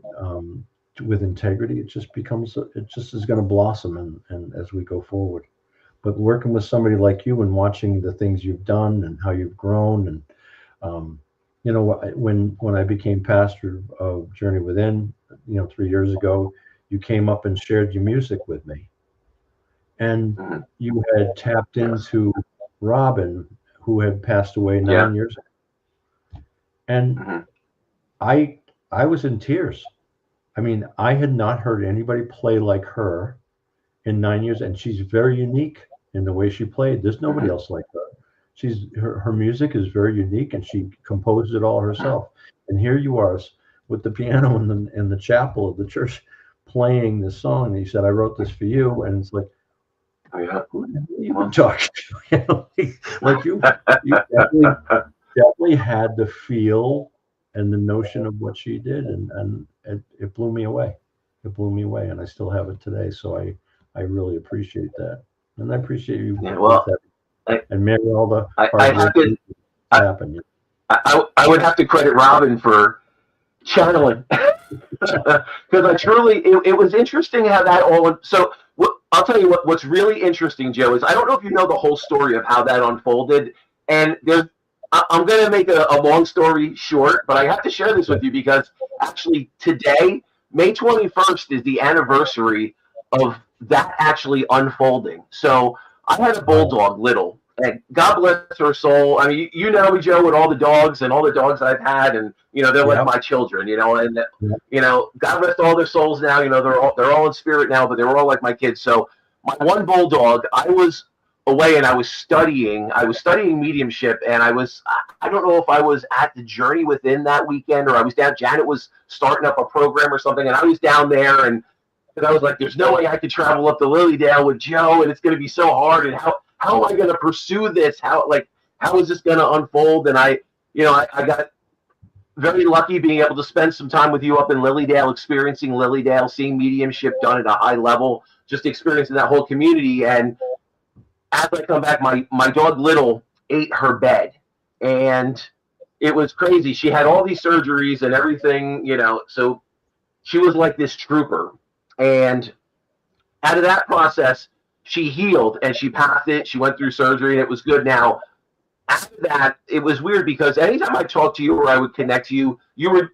with integrity, it just is going to blossom and as we go forward. But working with somebody like you and watching the things you've done and how you've grown, and you know, when I became pastor of Journey Within, you know, 3 years ago, you came up and shared your music with me, and you had tapped into Robin, who had passed away 9 years ago, and I was in tears. I mean, I had not heard anybody play like her in 9 years, and she's very unique in the way she played. There's nobody else like her. Her music is very unique, and she composed it all herself. And here you are with the piano in the chapel of the church playing this song. And he said, "I wrote this for you," and it's like, who the hell are you talking to? Like you definitely had the feel and the notion of what she did, and it blew me away. It blew me away, and I still have it today. So I really appreciate that, and I appreciate you.
Yeah, well,
and Mary, all the
I would have to credit Robin for channeling, because I truly it was interesting how that all. So I'll tell you what's really interesting, Joe, is I don't know if you know the whole story of how that unfolded, and I'm going to make a long story short, but I have to share this with you because actually today, May 21st, is the anniversary of that actually unfolding. So I had a bulldog, Little, and God bless her soul. I mean, you know me, Joe, with all the dogs and all the dogs I've had, and you know they're like my children, you know, and you know, God bless all their souls now. You know, they're all in spirit now, but they were all like my kids. So my one bulldog, I was away and I was studying mediumship, and I don't know if I was at the Journey Within that weekend or I was down. Janet was starting up a program or something, and I was down there, and I was like, there's no way I could travel up to Lilydale with Joe, and it's going to be so hard, and how am I going to pursue this? How is this going to unfold? And I got very lucky being able to spend some time with you up in Lilydale, experiencing Lilydale, seeing mediumship done at a high level, just experiencing that whole community. And as I come back, my dog Little ate her bed, and it was crazy. She had all these surgeries and everything, you know, so she was like this trooper. And out of that process, she healed and she passed it. She went through surgery and it was good. Now, after that, it was weird because anytime I talked to you or I would connect to you, you were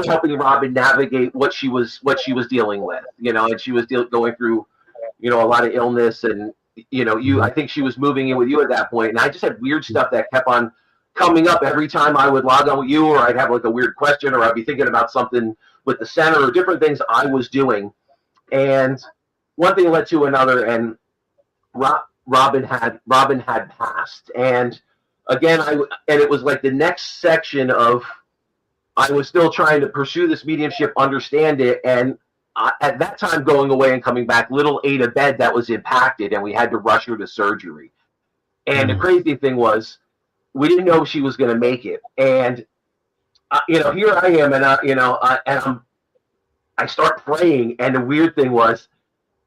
helping Robin navigate what she was dealing with, you know, and she was going through, you know, a lot of illness, and I think she was moving in with you at that point, and I just had weird stuff that kept on coming up every time I would log on with you, or I'd have like a weird question, or I'd be thinking about something with the center or different things I was doing. And one thing led to another, and Robin had passed. And again, and it was like the next section of, I was still trying to pursue this mediumship, understand it. And at that time, going away and coming back, little Ada Bed that was impacted, and we had to rush her to surgery. And the crazy thing was, we didn't know she was going to make it. And, here I am, and, I start praying. And the weird thing was,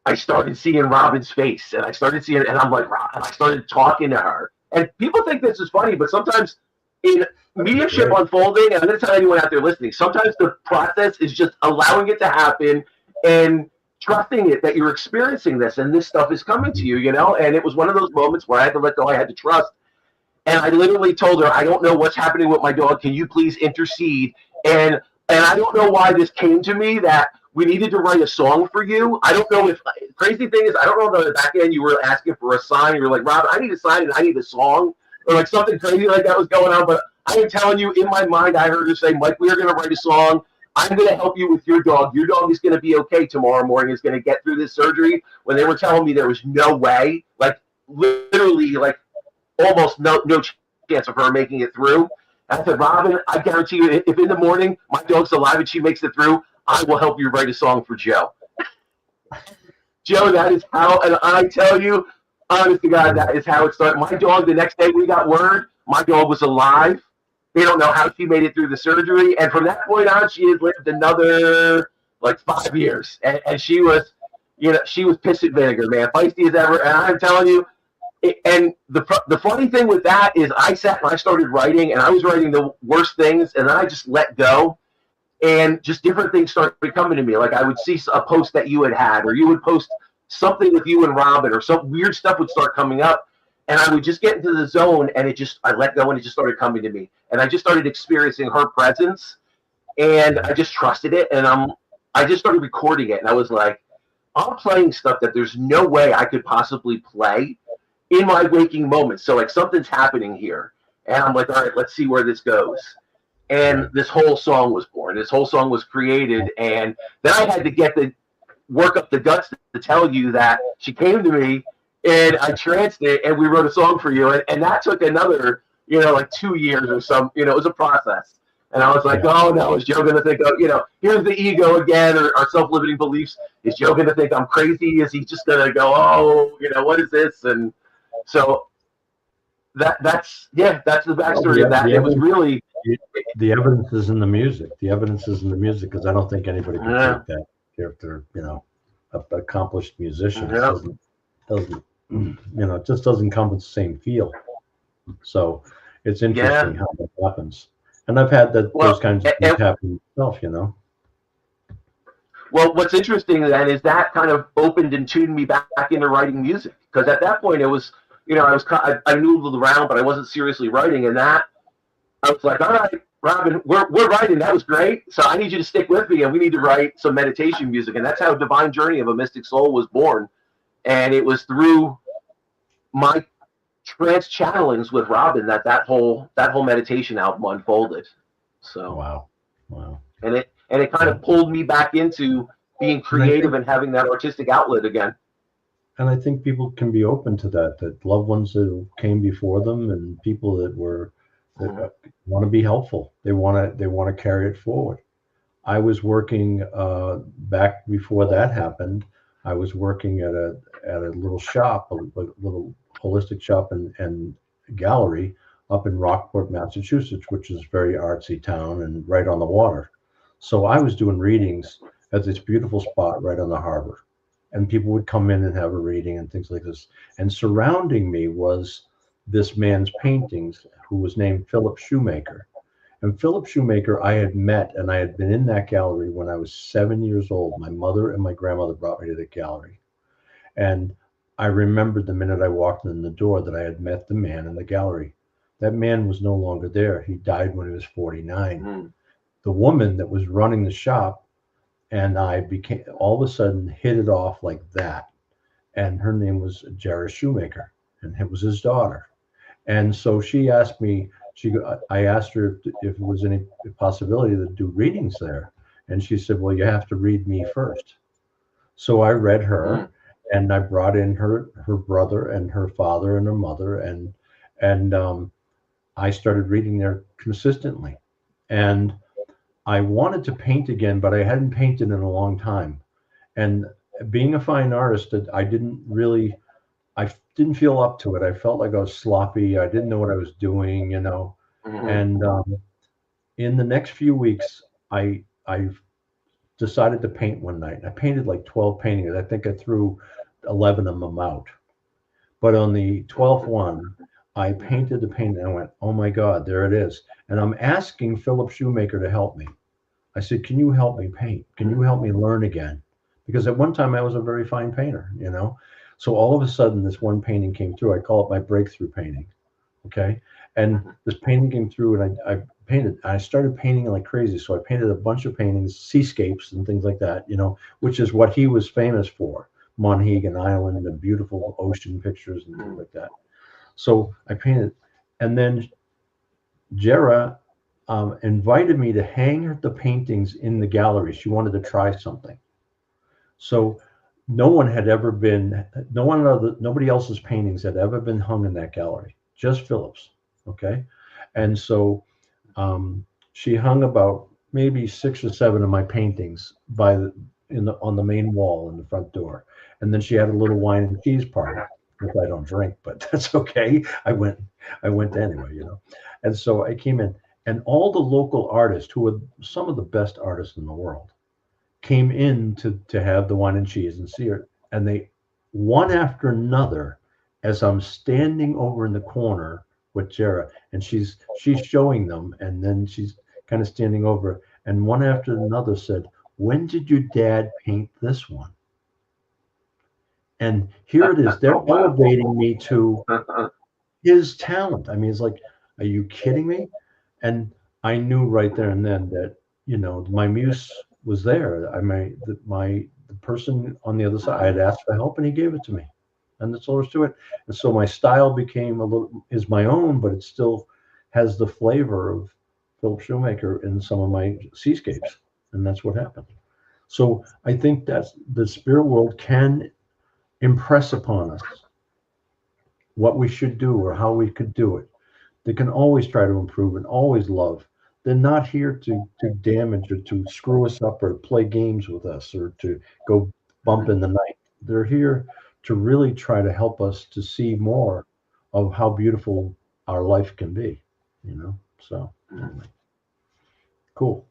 I started seeing Robin's face, and I started seeing, and I'm like, and I started talking to her. And people think this is funny, but sometimes in mediumship unfolding, and I'm going to tell anyone out there listening, sometimes the process is just allowing it to happen and trusting it that you're experiencing this, and this stuff is coming to you, And it was one of those moments where I had to let go. I had to trust. And I literally told her, I don't know what's happening with my dog. Can you please intercede? And I don't know why this came to me, that we needed to write a song for you. I don't know if, crazy thing is, I don't know if at the back end you were asking for a sign. You were like, Rob, I need a sign and I need a song, or like something crazy like that was going on. But I am telling you, in my mind, I heard her say, Mike, we are going to write a song. I'm going to help you with your dog. Your dog is going to be okay tomorrow morning. Is going to get through this surgery. When they were telling me there was no way, like literally, like almost no chance of her making it through. And I said, Robin, I guarantee you, if in the morning my dog's alive and she makes it through, I will help you write a song for Joe. Joe, that is how, and I tell you, honest to God, that is how it started. My dog, the next day we got word, my dog was alive. They don't know how she made it through the surgery. And from that point on, she has lived another, 5 years. And she was, she was piss and vinegar, man. Feisty as ever. And I'm telling you, and the funny thing with that is I sat and I started writing, and I was writing the worst things, and then I just let go. And just different things started coming to me. Like I would see a post that you had, or you would post something with you and Robin, or some weird stuff would start coming up. And I would just get into the zone, and I let go, and it just started coming to me. And I just started experiencing her presence, and I just trusted it. And I just started recording it. And I was like, I'm playing stuff that there's no way I could possibly play in my waking moments. So like something's happening here. And I'm like, all right, let's see where this goes. And this whole song was born. This whole song was created. And then I had to work up the guts to tell you that she came to me, and I tranced it, and we wrote a song for you. And that took another, 2 years or some, it was a process. And I was like, oh no, is Joe going to think, here's the ego again, or our self-limiting beliefs. Is Joe going to think I'm crazy? Is he just going to go, oh, what is this? And so that's the backstory of that. It was really,
the evidence is in the music. The evidence is in the music, because I don't think anybody can take that if they're, an accomplished musician. It doesn't, it just doesn't come with the same feel. So it's interesting how that happens. And I've had those kinds of things happen myself,
Well, what's interesting then is that kind of opened and tuned me back into writing music. Because at that point it was, I noodled around, but I wasn't seriously writing. And that, I was like, all right, Robin, we're writing. That was great. So I need you to stick with me, and we need to write some meditation music. And that's how Divine Journey of a Mystic Soul was born. And it was through my trance channelings with Robin that whole meditation album unfolded. So
wow.
And it kind of pulled me back into being creative and having that artistic outlet again.
And I think people can be open to that loved ones that came before them, and people that want to be helpful. They want to carry it forward. I was working back before that happened. I was working at a little shop, a little holistic shop and gallery up in Rockport, Massachusetts, which is a very artsy town and right on the water. So I was doing readings at this beautiful spot right on the harbor, and people would come in and have a reading and things like this. And surrounding me was this man's paintings, who was named Philip Shoemaker. And Philip Shoemaker I had met, and I had been in that gallery when I was 7 years old. My mother and my grandmother brought me to the gallery. And I remembered the minute I walked in the door that I had met the man in the gallery. That man was no longer there. He died when he was 49. The woman that was running the shop and I became, all of a sudden, hit it off like that. and her name was Jara Shoemaker, and it was his daughter. And so she asked me, I asked her if there was any possibility to do readings there. And she said, well, you have to read me first. So I read her, and I brought in her brother and her father and her mother, and I started reading there consistently. And I wanted to paint again, but I hadn't painted in a long time. And being a fine artist, I didn't feel up to it. I felt like I was sloppy. I didn't know what I was doing, you know. And in the next few weeks, I decided to paint one night. I painted like 12 paintings. I think I threw 11 of them out. But on the 12th one, I painted the painting and I went, oh my God, there it is. And I'm asking Philip Shoemaker to help me. I said, can you help me paint? Can you help me learn again? Because at one time I was a very fine painter, you know? So all of a sudden this one painting came through. I call it my breakthrough painting. Okay. And this painting came through and I painted. I started painting like crazy. So I painted a bunch of paintings, seascapes and things like that, you know, which is what he was famous for. Monhegan Island and beautiful ocean pictures and things like that. So I painted. And then Jara invited me to hang the paintings in the gallery. She wanted to try something. So nobody else's paintings had ever been hung in that gallery, just Philip's. Okay. And so she hung about maybe 6 or 7 of my paintings on the main wall in the front door. And then she had a little wine and cheese party, which I don't drink, but that's okay. I went anyway, you know. And so I came in, and all the local artists, who were some of the best artists in the world, came in to have the wine and cheese and see her. And they, one after another, as I'm standing over in the corner with Jara, and she's showing them, and then she's kind of standing over, and one after another said, when did your dad paint this one? And here it is. They're elevating me to his talent. I mean, it's like, are you kidding me? And I knew right there and then that, you know, my muse was there. The person on the other side, I had asked for help and he gave it to me. And that's all there is to it. And so my style became is my own, but it still has the flavor of Philip Shoemaker in some of my seascapes. And that's what happened. So I think that the spirit world can impress upon us what we should do or how we could do it. They can always try to improve and always love. They're not here to damage or to screw us up or play games with us or to go bump in the night. They're here to really try to help us to see more of how beautiful our life can be, you know? So anyway. Cool.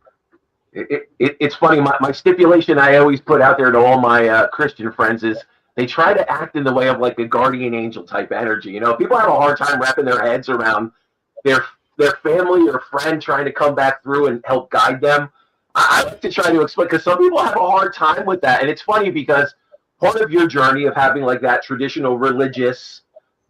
It's funny. My stipulation I always put out there to all my Christian friends is they try to act in the way of like a guardian angel type energy. You know, people have a hard time wrapping their heads around their family or friend trying to come back through and help guide them. I like to try to explain, because some people have a hard time with that. And it's funny because part of your journey of having like that traditional religious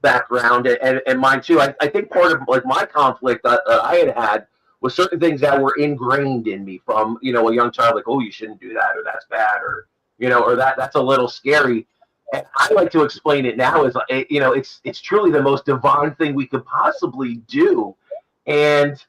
background and mine too, I think part of like my conflict that I had was certain things that were ingrained in me from, you know, a young child, like, oh, you shouldn't do that, or that's bad, or, you know, or that's a little scary. And I like to explain it now as, you know, it's truly the most divine thing we could possibly do. And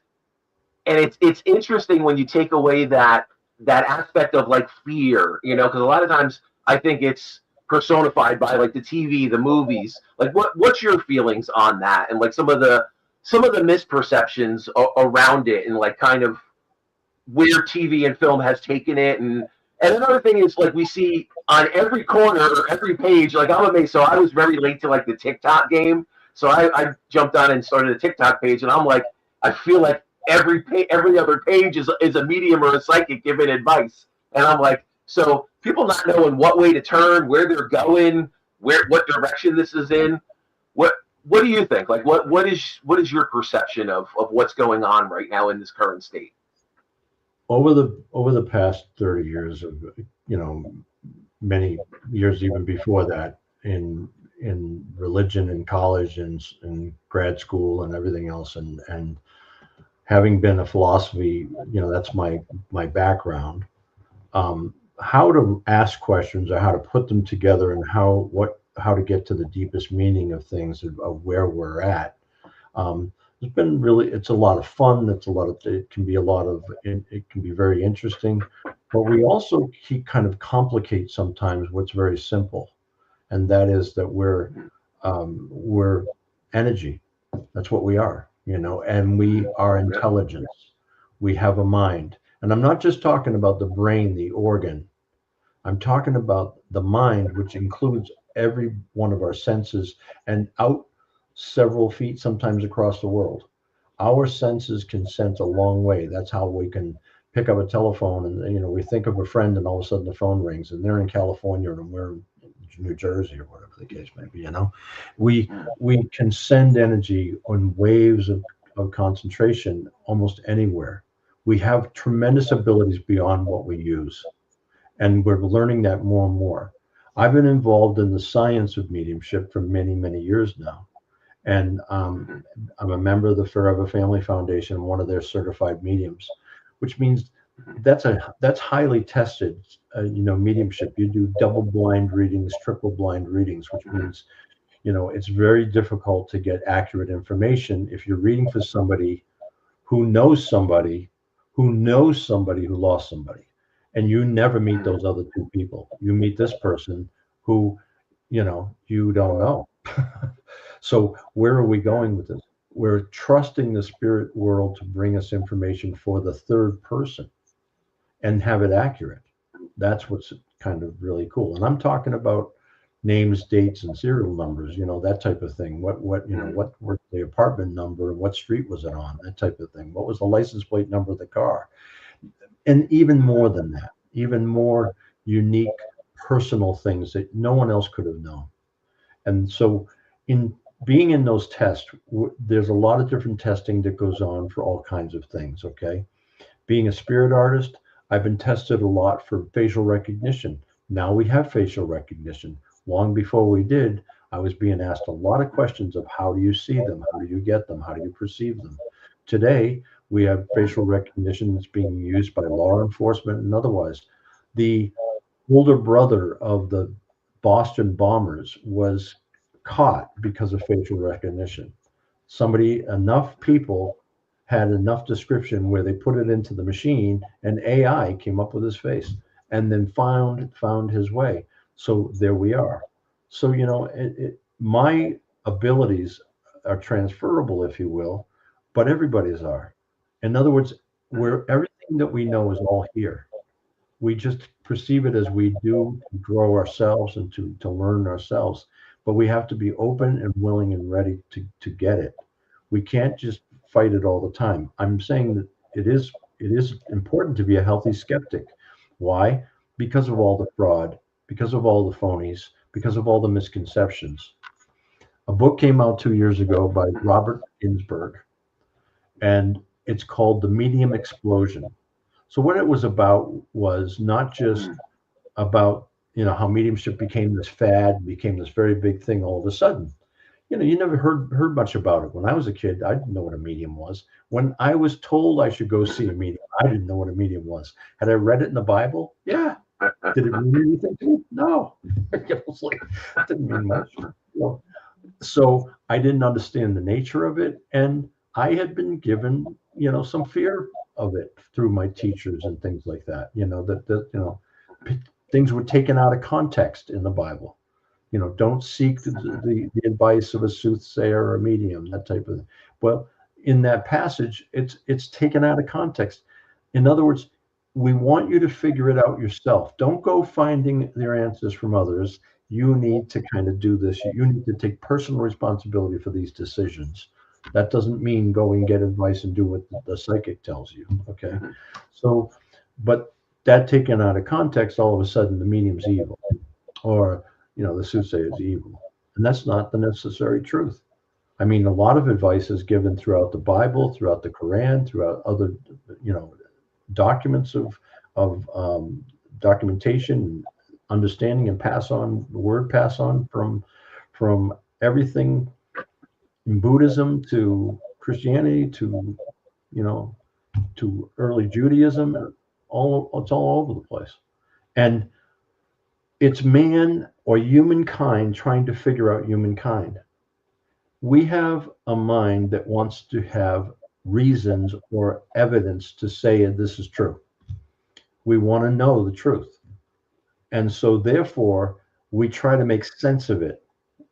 it's interesting when you take away that aspect of like fear, you know, because a lot of times I think it's personified by like the TV, the movies. Like what's your feelings on that, and like some of the misperceptions around it, and like kind of where TV and film has taken it. And another thing is, like, we see on every corner or every page, like, I'm amazed. So I was very late to like the TikTok game. So I jumped on and started a TikTok page, and I'm like, I feel like every other page is a medium or a psychic giving advice. And I'm like, so people not knowing what way to turn, where they're going, what direction this is in. What do you think? Like, what is your perception of what's going on right now in this current state?
Over the past 30 years of, you know, many years even before that, in religion and college and grad school and everything else, and having been a philosophy, you know, that's my background. How to ask questions or how to put them together, and how to get to the deepest meaning of things, of where we're at. It's been really, it's a lot of fun. It can be it can be very interesting, but we also kind of complicate sometimes what's very simple. And that is that we're energy. That's what we are, and we are intelligence. We have a mind. And I'm not just talking about the brain, the organ. I'm talking about the mind, which includes every one of our senses and out several feet, sometimes across the world. Our senses can sense a long way. That's how we can pick up a telephone and, we think of a friend and all of a sudden the phone rings and they're in California and we're in New Jersey or whatever the case may be, We can send energy on waves of concentration almost anywhere. We have tremendous abilities beyond what we use. And we're learning that more and more. I've been involved in the science of mediumship for many, many years now. And I'm a member of the Forever Family Foundation, one of their certified mediums, which means that's highly tested, mediumship. You do double blind readings, triple blind readings, which means, it's very difficult to get accurate information if you're reading for somebody who knows somebody who knows somebody who lost somebody. And you never meet those other two people. You meet this person who, you don't know. So where are we going with this? We're trusting the spirit world to bring us information for the third person and have it accurate. That's what's kind of really cool. And I'm talking about names, dates, and serial numbers, that type of thing. What was the apartment number? What street was it on? That type of thing. What was the license plate number of the car? And even more than that, even more unique personal things that no one else could have known. And so in being in those tests, there's a lot of different testing that goes on for all kinds of things, okay? Being a spirit artist, I've been tested a lot for facial recognition. Now we have facial recognition. Long before we did, I was being asked a lot of questions of how do you see them? How do you get them? How do you perceive them? Today, we have facial recognition that's being used by law enforcement and otherwise. The older brother of the Boston bombers was caught because of facial recognition. Enough people had enough description where they put it into the machine and AI came up with his face and then found his way. So there we are. So, my abilities are transferable, if you will, but everybody's are. In other words, everything that we know is all here. We just perceive it as we do to grow ourselves and to learn ourselves. But we have to be open and willing and ready to get it. We can't just fight it all the time. I'm saying that it is important to be a healthy skeptic. Why? Because of all the fraud, because of all the phonies, because of all the misconceptions. A book came out 2 years ago by Robert Ginsburg, and it's called The Medium Explosion. So what it was about was not just about, how mediumship became this fad, became this very big thing all of a sudden. You never heard much about it. When I was a kid, I didn't know what a medium was. When I was told I should go see a medium, I didn't know what a medium was. Had I read it in the Bible? Yeah. Did it mean anything to me? No. It was like, it didn't mean much. So I didn't understand the nature of it. And I had been given, some fear of it through my teachers and things like that, things were taken out of context in the Bible. Don't seek the advice of a soothsayer or a medium, that type of thing. Well, in that passage, it's taken out of context. In other words, we want you to figure it out yourself. Don't go finding their answers from others. You need to kind of do this. You need to take personal responsibility for these decisions. That doesn't mean go and get advice and do what the psychic tells you. Okay. So, but that taken out of context, all of a sudden the medium's evil, or the soothsayer is evil, and that's not the necessary truth. I mean, a lot of advice is given throughout the Bible, throughout the Quran, throughout other, documents of documentation, understanding, and pass on from everything in Buddhism to Christianity to to early Judaism. It's all over the place. And It's man or humankind trying to figure out humankind. We have a mind that wants to have reasons or evidence to say this is true. We want to know the truth. And so therefore, we try to make sense of it.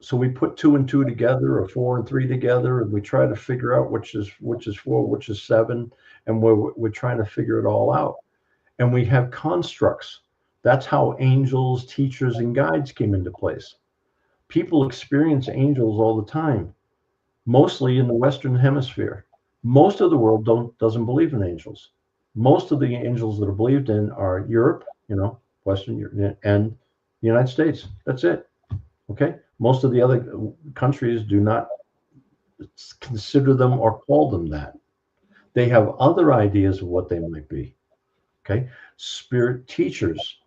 So we put 2 and 2 together, or 4 and 3 together, and we try to figure out which is 4, which is 7, and we're trying to figure it all out. And we have constructs. That's how angels, teachers, and guides came into place. People experience angels all the time, mostly in the Western Hemisphere. Most of the world doesn't believe in angels. Most of the angels that are believed in are Europe, Western Europe, and the United States. That's it. Okay. Most of the other countries do not consider them or call them that. They have other ideas of what they might be. Okay. Spirit teachers.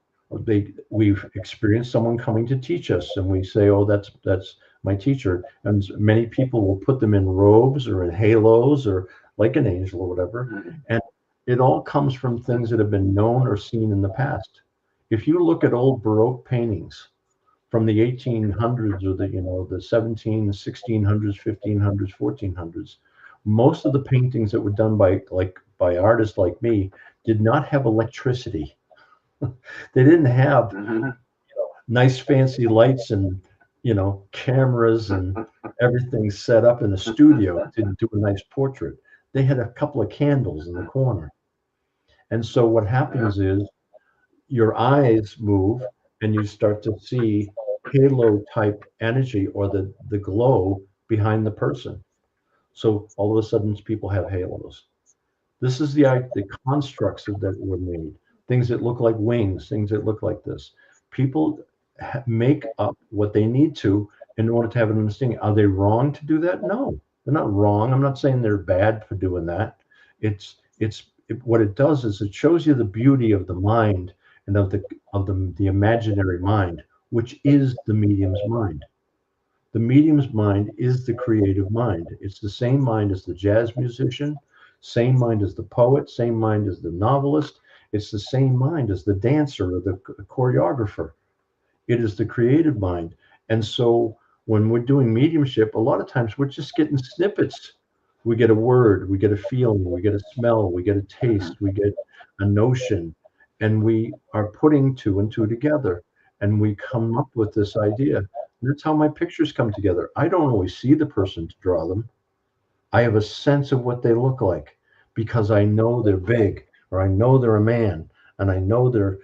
We've experienced someone coming to teach us, and we say, "Oh, that's my teacher." And many people will put them in robes or in halos or like an angel or whatever. And it all comes from things that have been known or seen in the past. If you look at old Baroque paintings from the 1800s or the 17, 1600s, 1500s, 1400s, most of the paintings that were done by artists like me did not have electricity. They didn't have nice fancy lights and cameras and everything set up in a studio to do a nice portrait. They had a couple of candles in the corner. And so what happens is your eyes move and you start to see halo type energy or the glow behind the person. So all of a sudden people have halos. This is the constructs that were made. Things that look like wings, things that look like this. People make up what they need to in order to have an understanding. Are they wrong to do that? No, they're not wrong. I'm not saying they're bad for doing that. What it does is it shows you the beauty of the mind and of the imaginary mind, which is the medium's mind. The medium's mind is the creative mind. It's the same mind as the jazz musician, same mind as the poet, same mind as the novelist. It's the same mind as the dancer or the choreographer. It is the creative mind. And so when we're doing mediumship, a lot of times we're just getting snippets. We get a word, we get a feeling, we get a smell, we get a taste, we get a notion, and we are putting 2 and 2 together, and we come up with this idea. And that's how my pictures come together. I don't always see the person to draw them. I have a sense of what they look like because I know they're big, or I know they're a man, and I know they're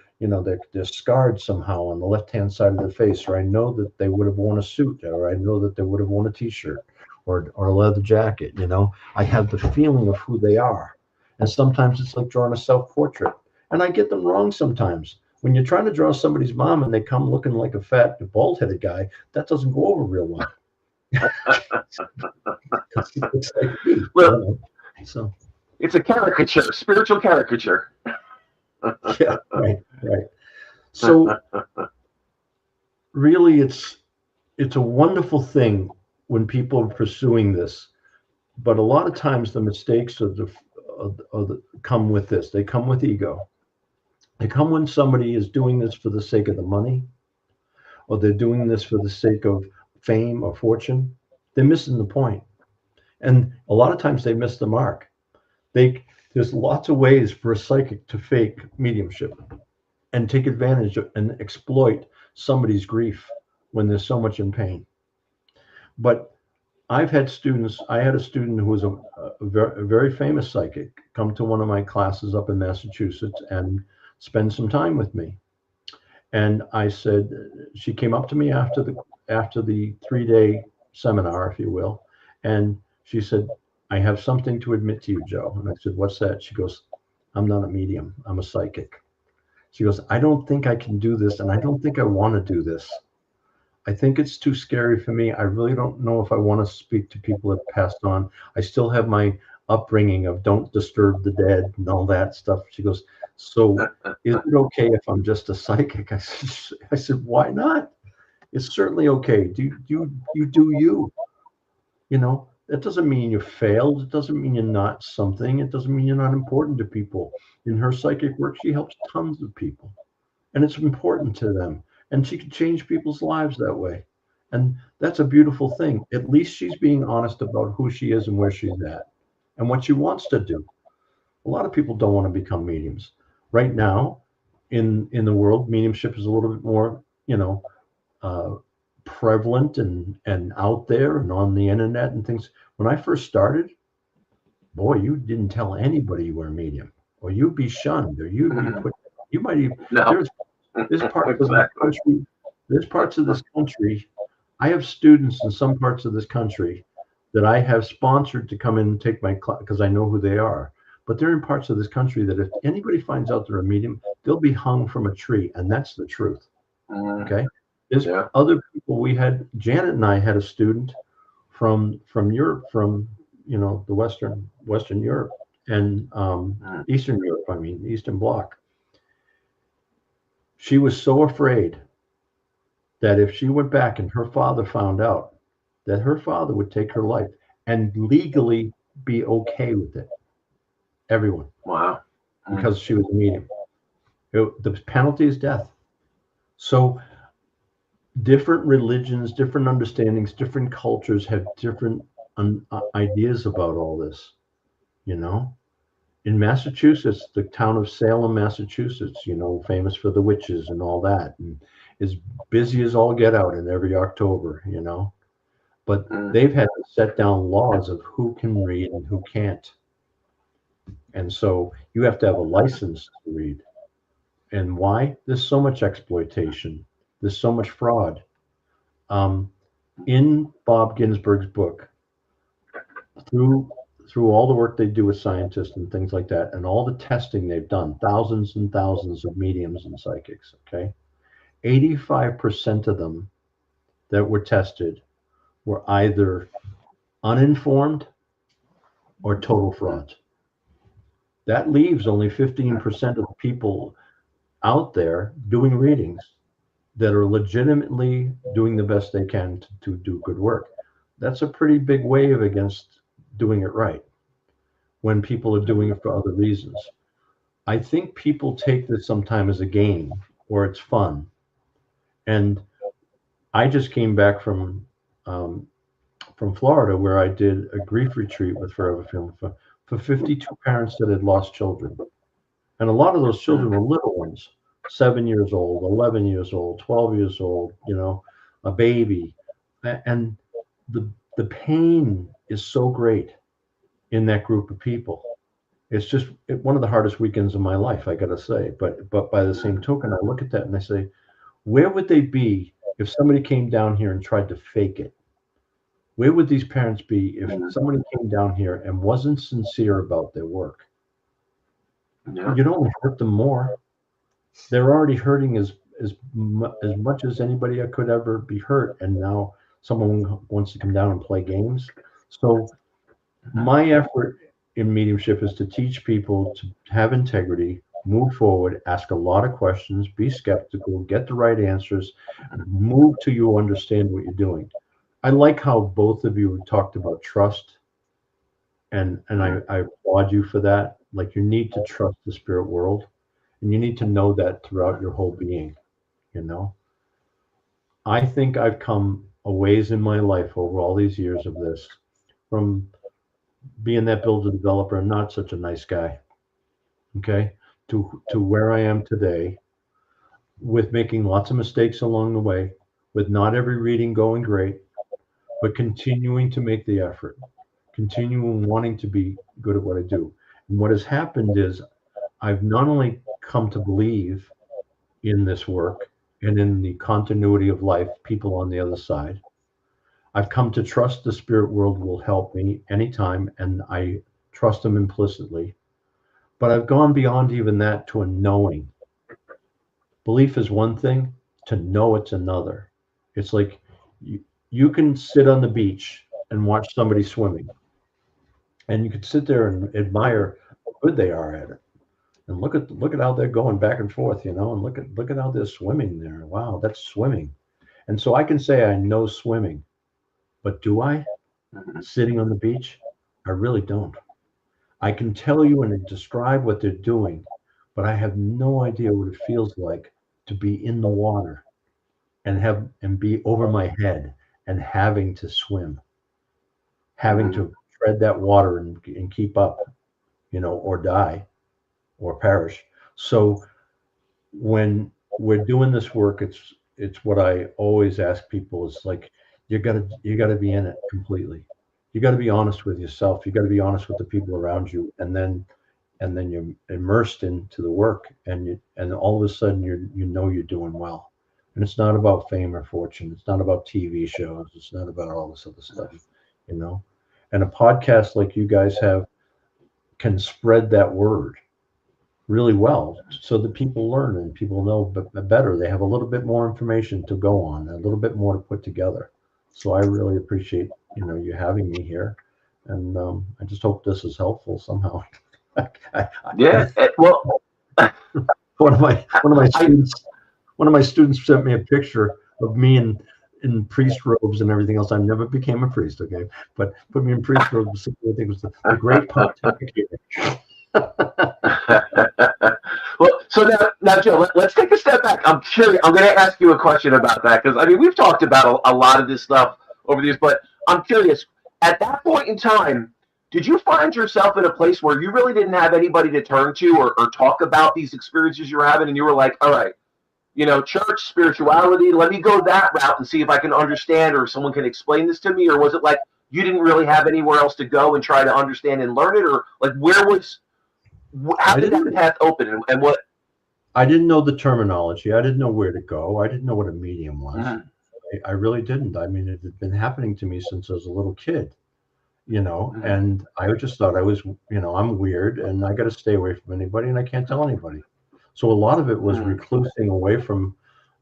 scarred somehow on the left-hand side of their face, or I know that they would have worn a suit, or I know that they would have worn a t-shirt or a leather jacket. I have the feeling of who they are. And sometimes it's like drawing a self-portrait, and I get them wrong sometimes. When you're trying to draw somebody's mom and they come looking like a fat, bald-headed guy, that doesn't go over real well. It's like me,
well,
so
it's a caricature, spiritual caricature.
Yeah, right. So really, it's a wonderful thing when people are pursuing this, but a lot of times the mistakes come with this. They come with ego. They come when somebody is doing this for the sake of the money, or they're doing this for the sake of fame or fortune. They're missing the point. And a lot of times they miss the mark. There's lots of ways for a psychic to fake mediumship and take advantage of and exploit somebody's grief when there's so much in pain. But I had a student who was a very famous psychic come to one of my classes up in Massachusetts and spend some time with me. And I said, she came up to me after the 3-day seminar, if you will, and she said, "I have something to admit to you, Joe." And I said, "What's that?" She goes, "I'm not a medium. I'm a psychic." She goes, "I don't think I can do this, and I don't think I want to do this. I think it's too scary for me. I really don't know if I want to speak to people that passed on. I still have my upbringing of don't disturb the dead and all that stuff." She goes, "So is it okay if I'm just a psychic?" I said, "Why not? It's certainly okay. Do you do you? That doesn't mean you failed. It doesn't mean you're not something. It doesn't mean you're not important to people." In her psychic work, she helps tons of people. And it's important to them and she can change people's lives that way. And that's a beautiful thing. At least she's being honest about who she is and where she's at and what she wants to do. A lot of people don't want to become mediums. Right now, in the world, mediumship is a little bit more, prevalent and out there and on the internet and things. When I first started, boy, you didn't tell anybody you were a medium, or you'd be shunned, or you'd be put. You might even there's parts of the country. There's parts of this country. I have students in some parts of this country that I have sponsored to come in and take my class because I know who they are. But they're in parts of this country that if anybody finds out they're a medium, they'll be hung from a tree, and that's the truth. Okay. There's other people. We had Janet and I had a student from Europe, from the Western Europe and Eastern Europe. I mean, Eastern Bloc. She was so afraid that if she went back and her father found out, that her father would take her life and legally be okay with it. Everyone.
Wow.
Because she was a medium. The penalty is death. So different religions, different understandings, different cultures have different ideas about all this. In Massachusetts, the town of Salem, Massachusetts, famous for the witches and all that, and is busy as all get out in every October, but they've had to set down laws of who can read and who can't. And so you have to have a license to read. And why? There's so much exploitation. There's so much fraud. In Bob Ginsberg's book, through all the work they do with scientists and things like that, and all the testing they've done, thousands and thousands of mediums and psychics, okay? 85% of them that were tested were either uninformed or total frauds. That leaves only 15% of the people out there doing readings that are legitimately doing the best they can to do good work. That's a pretty big wave against doing it right when people are doing it for other reasons. I think people take this sometimes as a game or it's fun. And I just came back from Florida, where I did a grief retreat with Forever Film for 52 parents that had lost children. And a lot of those children were little ones, 7 years old, 11 years old, 12 years old, a baby. And the pain is so great in that group of people. It's just one of the hardest weekends of my life, I got to say. But by the same token, I look at that and I say, where would they be if somebody came down here and tried to fake it? Where would these parents be if somebody came down here and wasn't sincere about their work? Yeah. You'd only hurt them more. They're already hurting as much as anybody could ever be hurt, and now someone wants to come down and play games. So my effort in mediumship is to teach people to have integrity, move forward, ask a lot of questions, be skeptical, get the right answers, move till you understand what you're doing. I like how both of you talked about trust, and I applaud you for that. Like, you need to trust the spirit world, and you need to know that throughout your whole being, I think I've come a ways in my life over all these years of this, from being that builder developer and not such a nice guy, okay, to where I am today, with making lots of mistakes along the way, with not every reading going great, but continuing to make the effort, continuing wanting to be good at what I do. And what has happened is I've not only come to believe in this work and in the continuity of life, people on the other side, I've come to trust the spirit world will help me anytime, and I trust them implicitly. But I've gone beyond even that to a knowing. Belief is one thing, to know it's another. It's like you can sit on the beach and watch somebody swimming, and you could sit there and admire how good they are at it, and look at how they're going back and forth, and look at how they're swimming there. Wow, that's swimming. And so I can say I know swimming, but do I? Sitting on the beach, I really don't. I can tell you and describe what they're doing, but I have no idea what it feels like to be in the water and be over my head and having to swim, having to tread that water and keep up, or die or perish. So when we're doing this work, it's what I always ask people is like, you gotta be in it completely. You got to be honest with yourself. You got to be honest with the people around you, and then you're immersed into the work, and all of a sudden you're doing well. And it's not about fame or fortune. It's not about TV shows. It's not about all this other stuff, And a podcast like you guys have can spread that word really well, so that people learn and people know better. They have a little bit more information to go on, a little bit more to put together. So I really appreciate you having me here, and I just hope this is helpful somehow.
Well,
one of my students sent me a picture of me in priest robes and everything else. I never became a priest, okay, but put me in priest robes. I think it was the great pontificate.
Well, so now, Joe, let's take a step back. I'm curious. I'm going to ask you a question about that, because we've talked about a lot of this stuff over the years, but I'm curious. At that point in time, did you find yourself in a place where you really didn't have anybody to turn to or talk about these experiences you're having, and you were like, all right, church, spirituality, let me go that route and see if I can understand, or if someone can explain this to me? Or was it like you didn't really have anywhere else to go and try to understand and learn it? Or like, how did that path open, and what?
I didn't know the terminology. I didn't know where to go. I didn't know what a medium was. I really didn't. It had been happening to me since I was a little kid, and I just thought I was, I'm weird and I got to stay away from anybody and I can't tell anybody. So a lot of it was reclusing away from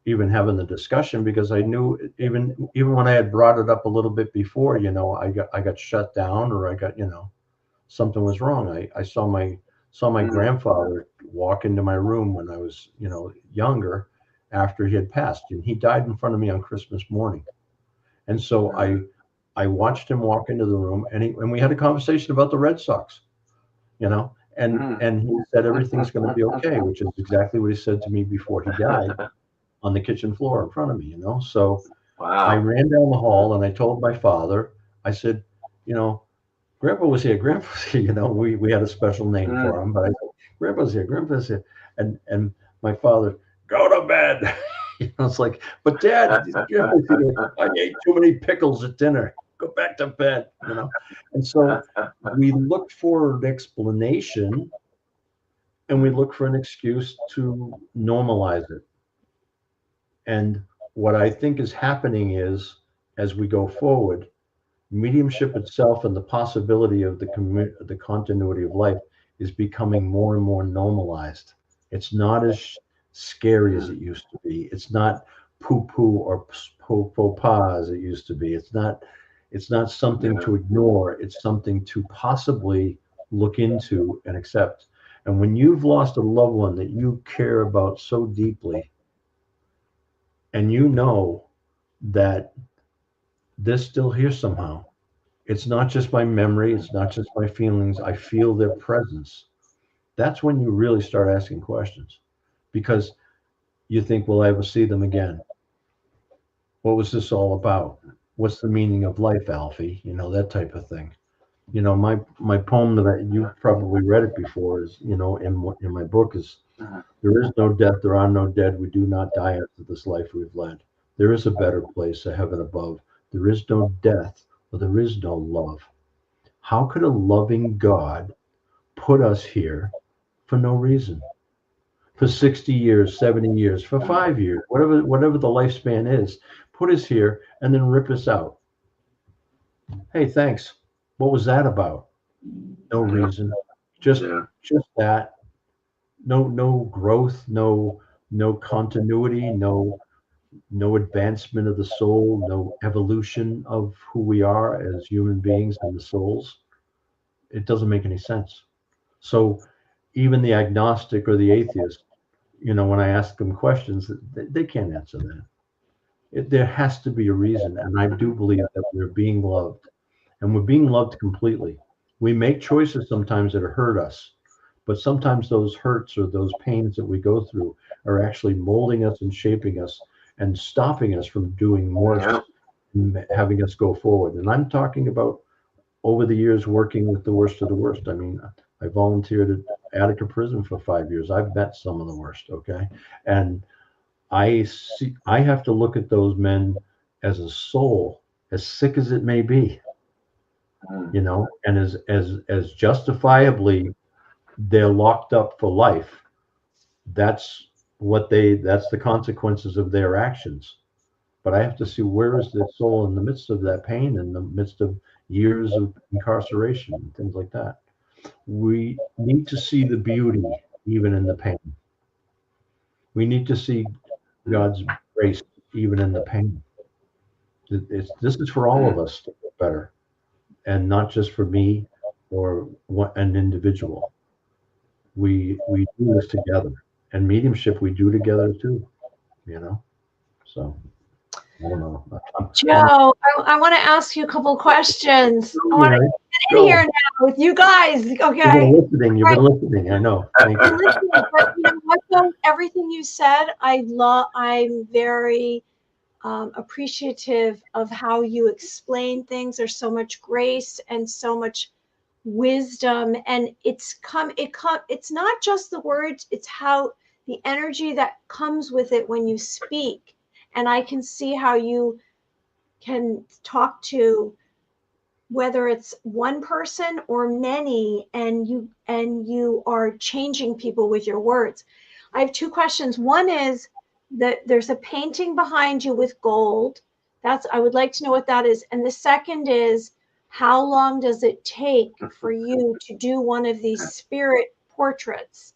even having the discussion, because I knew even when I had brought it up a little bit before, I got shut down, or I got, something was wrong. I saw my grandfather walk into my room when I was, younger, after he had passed, and he died in front of me on Christmas morning. And so I watched him walk into the room, and we had a conversation about the Red Sox, and he said everything's going to be okay, which is exactly what he said to me before he died on the kitchen floor in front of me, So I ran down the hall and I told my father, I said, Grandpa was here. Grandpa's here. We had a special name for him, but I said, Grandpa's here. And my father, go to bed. It's like, but Dad, I ate too many pickles at dinner. Go back to bed. And so we looked for an explanation, and we looked for an excuse to normalize it. And what I think is happening is, as we go forward, mediumship itself and the possibility of the continuity of life is becoming more and more normalized. It's not as scary as it used to be. It's not poo-poo or faux pas as it used to be. It's not something to ignore. It's something to possibly look into and accept. And when you've lost a loved one that you care about so deeply, and that they're still here somehow. It's not just my memory. It's not just my feelings. I feel their presence. That's when you really start asking questions, because you think, will I ever see them again? What was this all about? What's the meaning of life, Alfie? That type of thing. My poem that you probably read it before is, in my book is, there is no death, there are no dead. We do not die after this life we've led. There is a better place, a heaven above. There is no death, or there is no love. How could a loving God put us here for no reason? For 60 years, 70 years, for 5 years, whatever the lifespan is, put us here and then rip us out. Hey, thanks. What was that about? No reason. Just that. No growth, no continuity, no advancement of the soul, no evolution of who we are as human beings and the souls. It doesn't make any sense. So even the agnostic or the atheist, when I ask them questions, they can't answer that. There has to be a reason. And I do believe that we're being loved, and we're being loved completely. We make choices sometimes that hurt us, but sometimes those hurts or those pains that we go through are actually molding us and shaping us and stopping us from doing more, and having us go forward. And I'm talking about over the years working with the worst of the worst. I mean, I volunteered at Attica Prison for 5 years. I've met some of the worst, okay? And I have to look at those men as a soul, as sick as it may be, you know, and as justifiably they're locked up for life. That's the consequences of their actions. But I have to see, where is their soul in the midst of that pain, in the midst of years of incarceration and things like that. We need to see the beauty even in the pain. We need to see God's grace even in the pain. This is for all of us to get better, and not just for me or an individual. We do this together, and mediumship we do together too, you know. So I don't know.
Joe, I want to ask you a couple questions. I want to get in here now with you guys. Okay.
You've been listening. I know. Thank you.
But you know what, though? Everything you said, I'm very appreciative of how you explain things. There's so much grace and so much wisdom, and it's not just the words, it's how the energy that comes with it when you speak. And I can see how you can talk to, whether it's one person or many, and you are changing people with your words. I have two questions. One is that there's a painting behind you with gold. I would like to know what that is. And the second is, how long does it take for you to do one of these spirit portraits?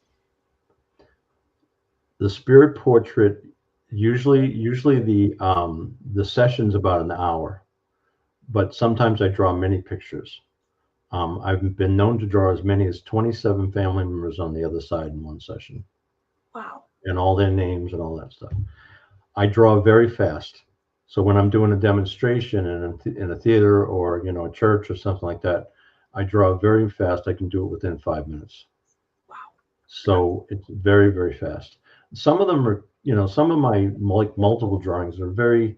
The spirit portrait, usually the session's about an hour, but sometimes I draw many pictures. I've been known to draw as many as 27 family members on the other side in one session.
Wow.
And all their names and all that stuff. I draw very fast. So when I'm doing a demonstration in a theater or, you know, a church or something like that, I draw very fast. I can do it within 5 minutes.
Wow.
So it's very, very fast. Some of them are, you know, some of my multiple drawings are very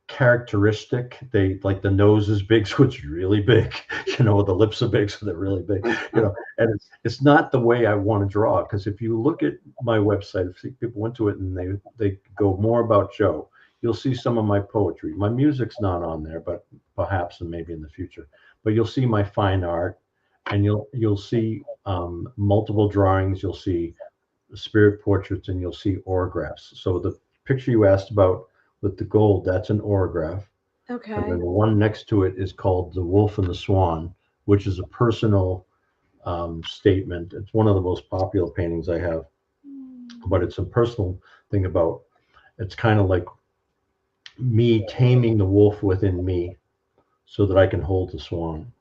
characteristic. They, like, the nose is big, so it's really big, you know, the lips are big, so they're really big, you know, and it's not the way I want to draw. Because if you look at my website, if people went to it and they go more about Joe, you'll see some of my poetry. My music's not on there, but perhaps and maybe in the future. But you'll see my fine art, and you'll see multiple drawings. You'll see spirit portraits, and you'll see autographs. So the picture you asked about with the gold, that's an autograph.
Okay.
And then the one next to it is called The Wolf and the Swan, which is a personal statement. It's one of the most popular paintings I have, but it's a personal thing about, it's kind of like me taming the wolf within me so that I can hold the swan,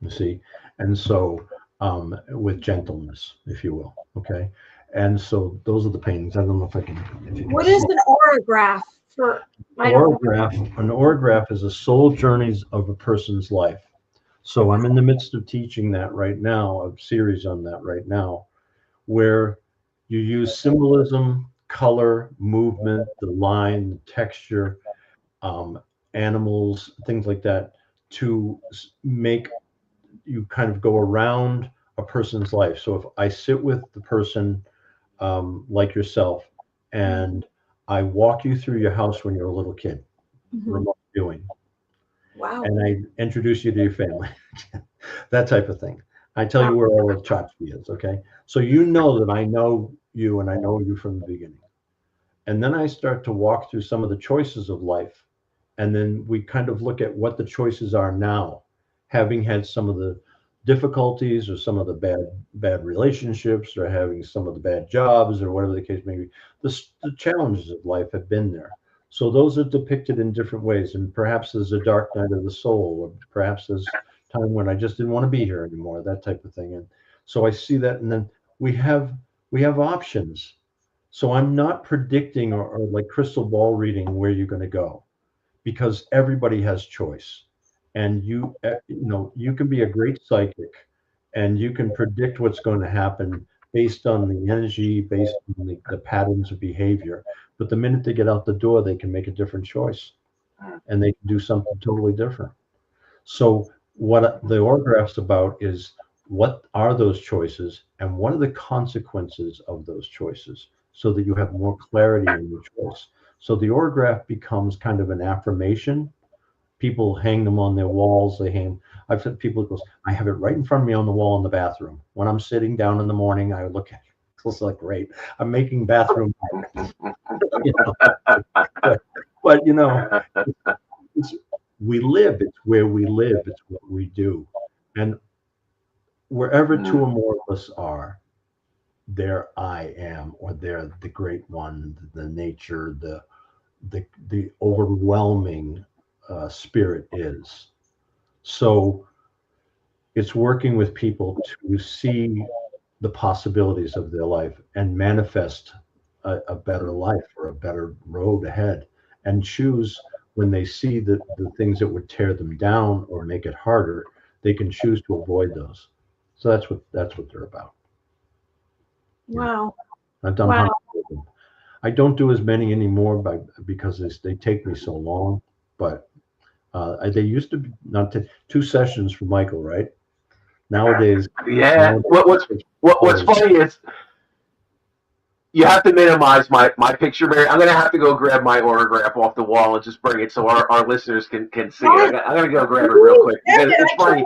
you see? And so with gentleness, if you will, okay? And so those are the paintings. I don't know if I can.
What is an autograph?
An autograph is a soul journeys of a person's life. So I'm in the midst of teaching that right now, a series on that right now, where you use symbolism, color, movement, the line, the texture, animals, things like that, to make you kind of go around a person's life. So if I sit with the person like yourself, and I walk you through your house when you're a little kid, remote viewing.
Wow.
And I introduce you to your family, that type of thing. I tell you where all the tchotchke is, okay? So you know that I know you, and I know you from the beginning. And then I start to walk through some of the choices of life. And then we kind of look at what the choices are now, having had some of the difficulties or some of the bad relationships, or having some of the bad jobs, or whatever the case may be. The challenges of life have been there. So those are depicted in different ways. And perhaps there's a dark night of the soul, or perhaps there's time when I just didn't want to be here anymore, that type of thing. And so I see that, and then we have options. So I'm not predicting or like crystal ball reading where you're going to go, because everybody has choice. And you know, you can be a great psychic and you can predict what's going to happen based on the energy, based on the patterns of behavior. But the minute they get out the door, they can make a different choice, and they can do something totally different. So what the autograph's about is, what are those choices and what are the consequences of those choices, so that you have more clarity in your choice. So the autograph becomes kind of an affirmation. People hang them on their walls. I've had people who goes, I have it right in front of me on the wall in the bathroom. When I'm sitting down in the morning, I look at it. It's like, great. I'm making bathroom. You know? But you know, we live. It's where we live. It's what we do. And wherever two or more of us are, there I am, or there the great one, the nature, the overwhelming spirit is. So it's working with people to see the possibilities of their life and manifest a better life or a better road ahead, and choose, when they see the things that would tear them down or make it harder, they can choose to avoid those. So that's what they're about.
Wow.
I've done hundreds of them. I don't do as many anymore because they take me so long. But they used to be not 2 sessions for Michael, right? Nowadays,
yeah. What's funny is you have to minimize my picture, Mary. I'm gonna have to go grab my autograph off the wall and just bring it so our listeners can see it. I'm gonna go grab it real quick because it's funny.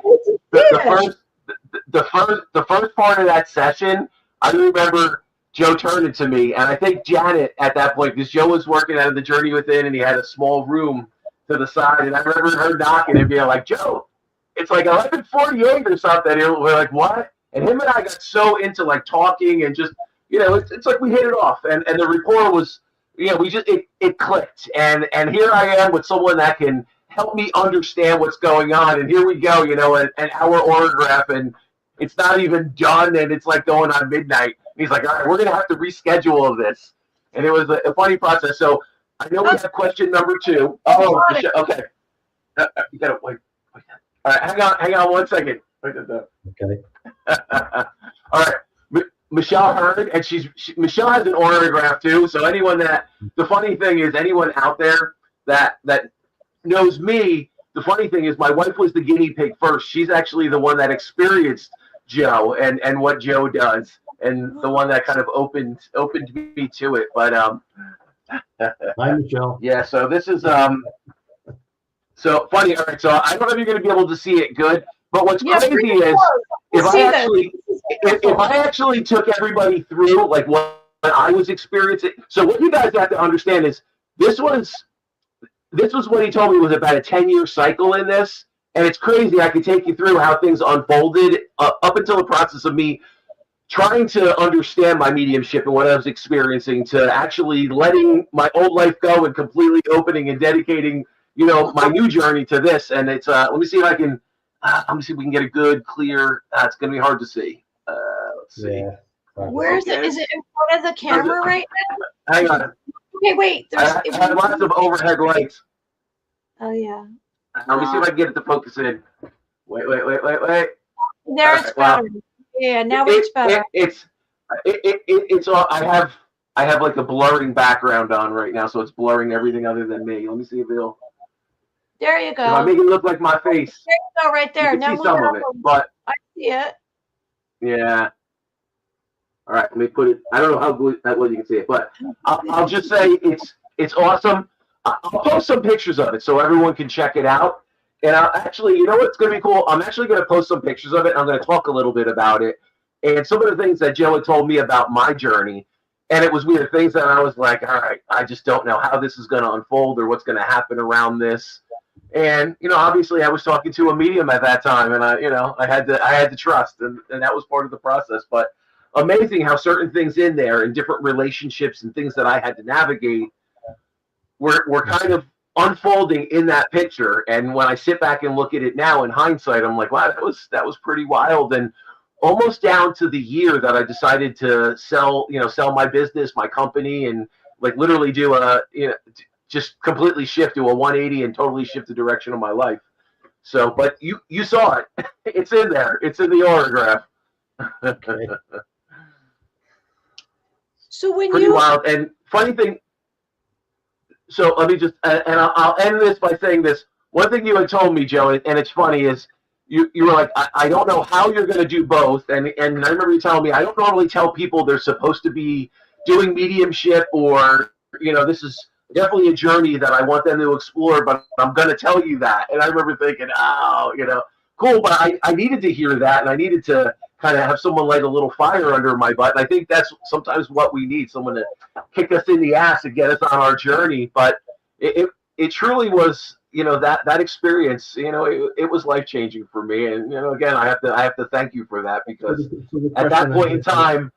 The first part of that session, I remember Joe turning to me, and I think Janet at that point, because Joe was working out of the Journey Within, and he had a small room to the side, and I remember her knocking and being like, Joe, it's like 11:48 or something. And we're like, what? And him and I got so into like talking and just, you know, it's like we hit it off, and the rapport was, you know, we just it clicked, and here I am with someone that can help me understand what's going on, and here we go, you know, an hour autograph, and it's not even done, and it's like going on midnight. And he's like, all right, we're gonna have to reschedule this, and it was a funny process. So I know we have question number 2. Oh, okay. You gotta wait. All right, hang on 1 second.
Okay.
All right. Michelle heard, and Michelle has an autograph too. So the funny thing is, anyone out there that knows me, the funny thing is my wife was the guinea pig first. She's actually the one that experienced Joe and what Joe does, and the one that kind of opened me to it. But
Hi, Michelle.
yeah, so this is so funny. All right, so I don't know if you're going to be able to see it good, but what's crazy is if I actually took everybody through like what I was experiencing. So what you guys have to understand is this was what he told me was about a 10-year cycle in this, and it's crazy. I could take you through how things unfolded up until the process of me trying to understand my mediumship and what I was experiencing, to actually letting my old life go and completely opening and dedicating, you know, my new journey to this. And it's let me see if I can. Let me see if we can get a good, clear. It's going to be hard to see. Let's see.
Yeah.
Where is it? Is it in front of the camera right now?
Hang on.
Okay, wait.
I have lots of overhead lights.
Oh yeah.
Let me see if I can get it to focus in. Wait.
There it's better. Yeah, now it's better.
It's all. I have like a blurring background on right now, so it's blurring everything other than me. Let me see if it'll.
There you go.
If I make it look like my face.
There you go, right there.
You can
Now
see some of it, but
I see it.
yeah. All right, let me put it. I don't know how well you can see it, but I'll just say it's awesome. I'll post some pictures of it so everyone can check it out. And I'll actually, you know what's going to be cool? I'm actually going to post some pictures of it. I'm going to talk a little bit about it and some of the things that Joe had told me about my journey. And it was weird things that I was like, all right, I just don't know how this is going to unfold or what's going to happen around this. And, you know, obviously I was talking to a medium at that time, and I had to trust, and that was part of the process. But amazing how certain things in there and different relationships and things that I had to navigate were kind of unfolding in that picture. And when I sit back and look at it now in hindsight, I'm like, wow, that was pretty wild. And almost down to the year that I decided to sell my business, my company, and like literally do just completely shift to a 180 and totally shift the direction of my life. So, but you saw it. It's in there. It's in the autograph.
Okay.
So when
pretty
you
wild. And funny thing, so let me just, and I'll end this by saying this. One thing you had told me, Joe, and it's funny, is you were like, I don't know how you're going to do both. And I remember you telling me, I don't normally tell people they're supposed to be doing mediumship, or, this is definitely a journey that I want them to explore, but I'm going to tell you that. And I remember thinking, oh, cool. But I needed to hear that, and I needed to kind of have someone light a little fire under my butt. And I think that's sometimes what we need, someone to kick us in the ass and get us on our journey. But it truly was, that experience, it was life-changing for me. And, again, I have to thank you for that, because at that point in time,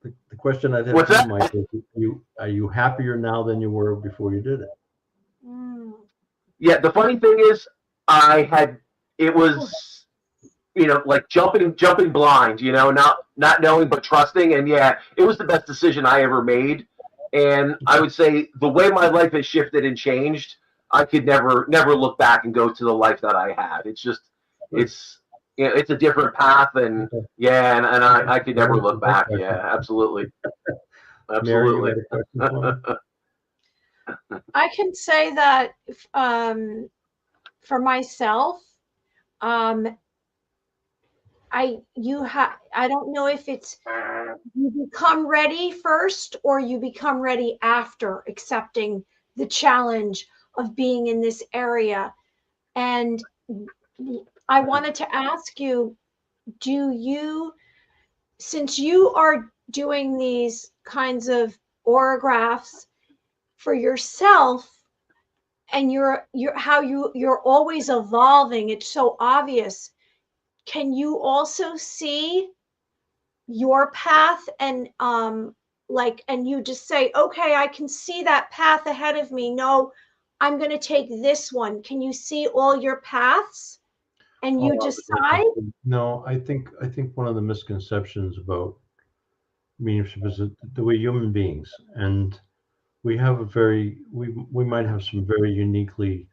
the question I'd have to Mike is, are you happier now than you were before you did it?
Yeah, the funny thing is, it was, like jumping blind, not knowing but trusting. And yeah, it was the best decision I ever made. And I would say the way my life has shifted and changed, I could never look back and go to the life that I had. It's just, it's a different path, and yeah, and I could never look back. Yeah, absolutely. Absolutely.
I can say that for myself, I don't know if it's you become ready first or you become ready after accepting the challenge of being in this area. And I wanted to ask you, since you are doing these kinds of orographs for yourself, and you're always evolving, it's so obvious, can you also see your path and and you just say, okay, I can see that path ahead of me. No, I'm going to take this one. Can you see all your paths and you decide?
No, I think one of the misconceptions about mediumship is the way human beings, and we have we might have some very uniquely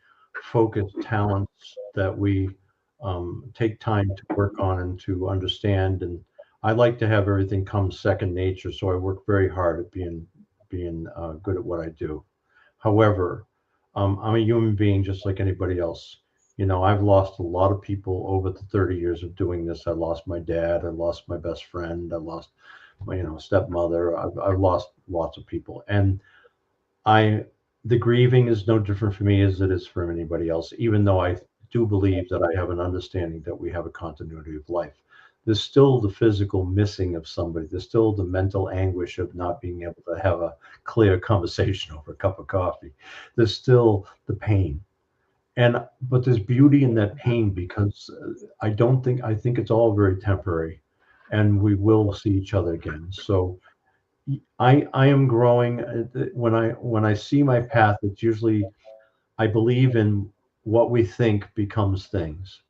focused talents that we take time to work on and to understand. And I like to have everything come second nature, so I work very hard at being good at what I do. However, I'm a human being just like anybody else. I've lost a lot of people over the 30 years of doing this. I lost my dad. I lost my best friend. I lost my stepmother. I've lost lots of people, and the grieving is no different for me as it is for anybody else, even though I do believe that I have an understanding that we have a continuity of life. There's still the physical missing of somebody. There's still the mental anguish of not being able to have a clear conversation over a cup of coffee. There's still the pain. But there's beauty in that pain, because I think it's all very temporary, and we will see each other again. So I am growing. When I see my path, it's usually, I believe in what we think becomes things.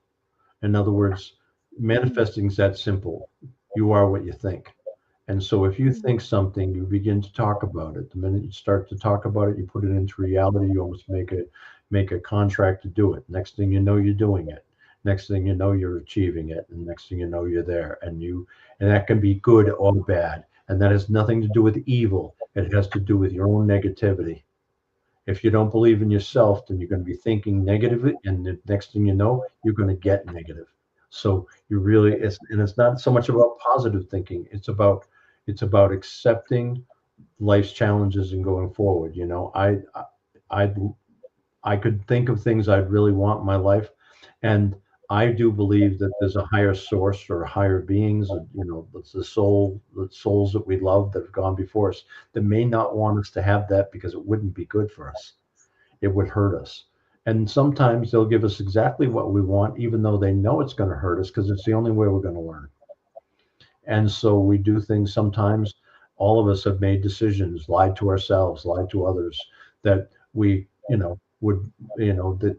In other words, manifesting is that simple. You are what you think. And so if you think something, you begin to talk about it. The minute you start to talk about it, you put it into reality. You almost make a contract to do it. Next thing you know, you're doing it. Next thing you know, you're achieving it. And next thing you know, you're there. And that can be good or bad. And that has nothing to do with evil. It has to do with your own negativity. If you don't believe in yourself, then you're going to be thinking negatively, and the next thing you know, you're going to get negative. So it's not so much about positive thinking. It's about accepting life's challenges and going forward. I could think of things I'd really want in my life, and I do believe that there's a higher source or higher beings, it's the souls that we love that have gone before us, that may not want us to have that, because it wouldn't be good for us. It would hurt us. And sometimes they'll give us exactly what we want, even though they know it's going to hurt us, because it's the only way we're going to learn. And so we do things sometimes. All of us have made decisions, lied to ourselves, lied to others, that we, that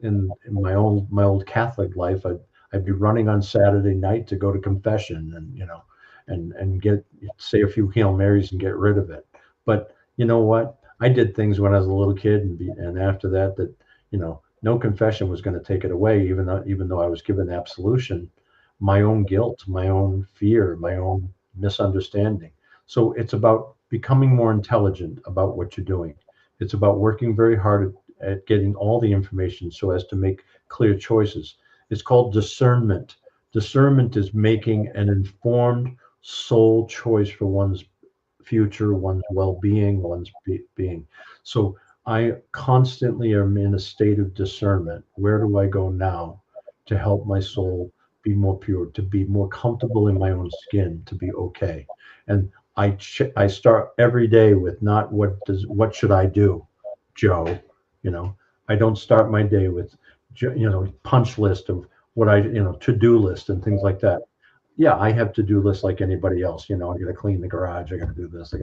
in my old Catholic life, I'd be running on Saturday night to go to confession and say a few Hail Marys and get rid of it. But you know what? I did things when I was a little kid, and after that, no confession was going to take it away, even though I was given absolution. My own guilt, my own fear, my own misunderstanding. So it's about becoming more intelligent about what you're doing. It's about working very hard at getting all the information so as to make clear choices. It's called discernment. Discernment is making an informed soul choice for one's future, one's well-being, one's being. So I constantly am in a state of discernment. Where do I go now to help my soul be more pure, to be more comfortable in my own skin, to be okay? And I start every day with not what should I do, Joe? You know, I don't start my day with, you know, punch list of what to-do list and things like that. Yeah, I have to-do lists like anybody else. You know, I got to clean the garage. I got to do this.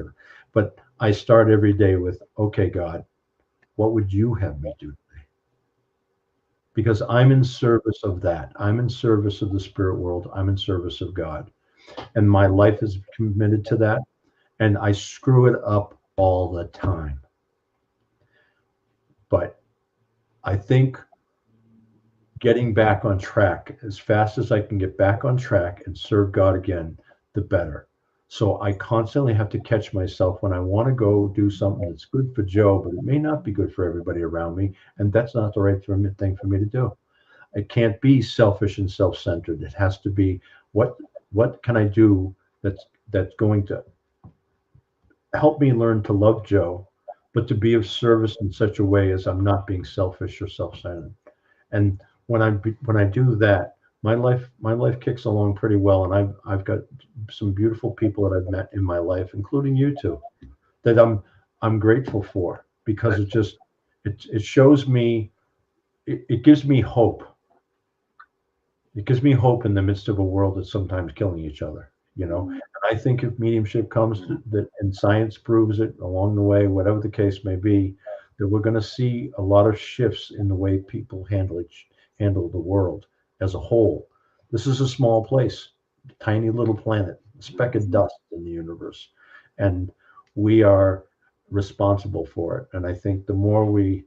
But I start every day with, okay, God, what would you have me do today? Because I'm in service of that. I'm in service of the spirit world. I'm in service of God. And my life is committed to that. And I screw it up all the time. But I think getting back on track, as fast as I can get back on track and serve God again, the better. So I constantly have to catch myself when I want to go do something that's good for Joe, but it may not be good for everybody around me. And that's not the right thing for me to do. It can't be selfish and self-centered. It has to be, what can I do that's going to help me learn to love Joe, but to be of service in such a way as I'm not being selfish or self-centered. And when I do that, my life kicks along pretty well, and I've got some beautiful people that I've met in my life, including you two, that I'm grateful for, because it shows me, it gives me hope. It gives me hope in the midst of a world that's sometimes killing each other. You know, and I think if mediumship comes that, and science proves it along the way, whatever the case may be, that we're going to see a lot of shifts in the way people handle the world as a whole. This is a small place, tiny little planet, a speck of dust in the universe, and we are responsible for it. And I think the more we,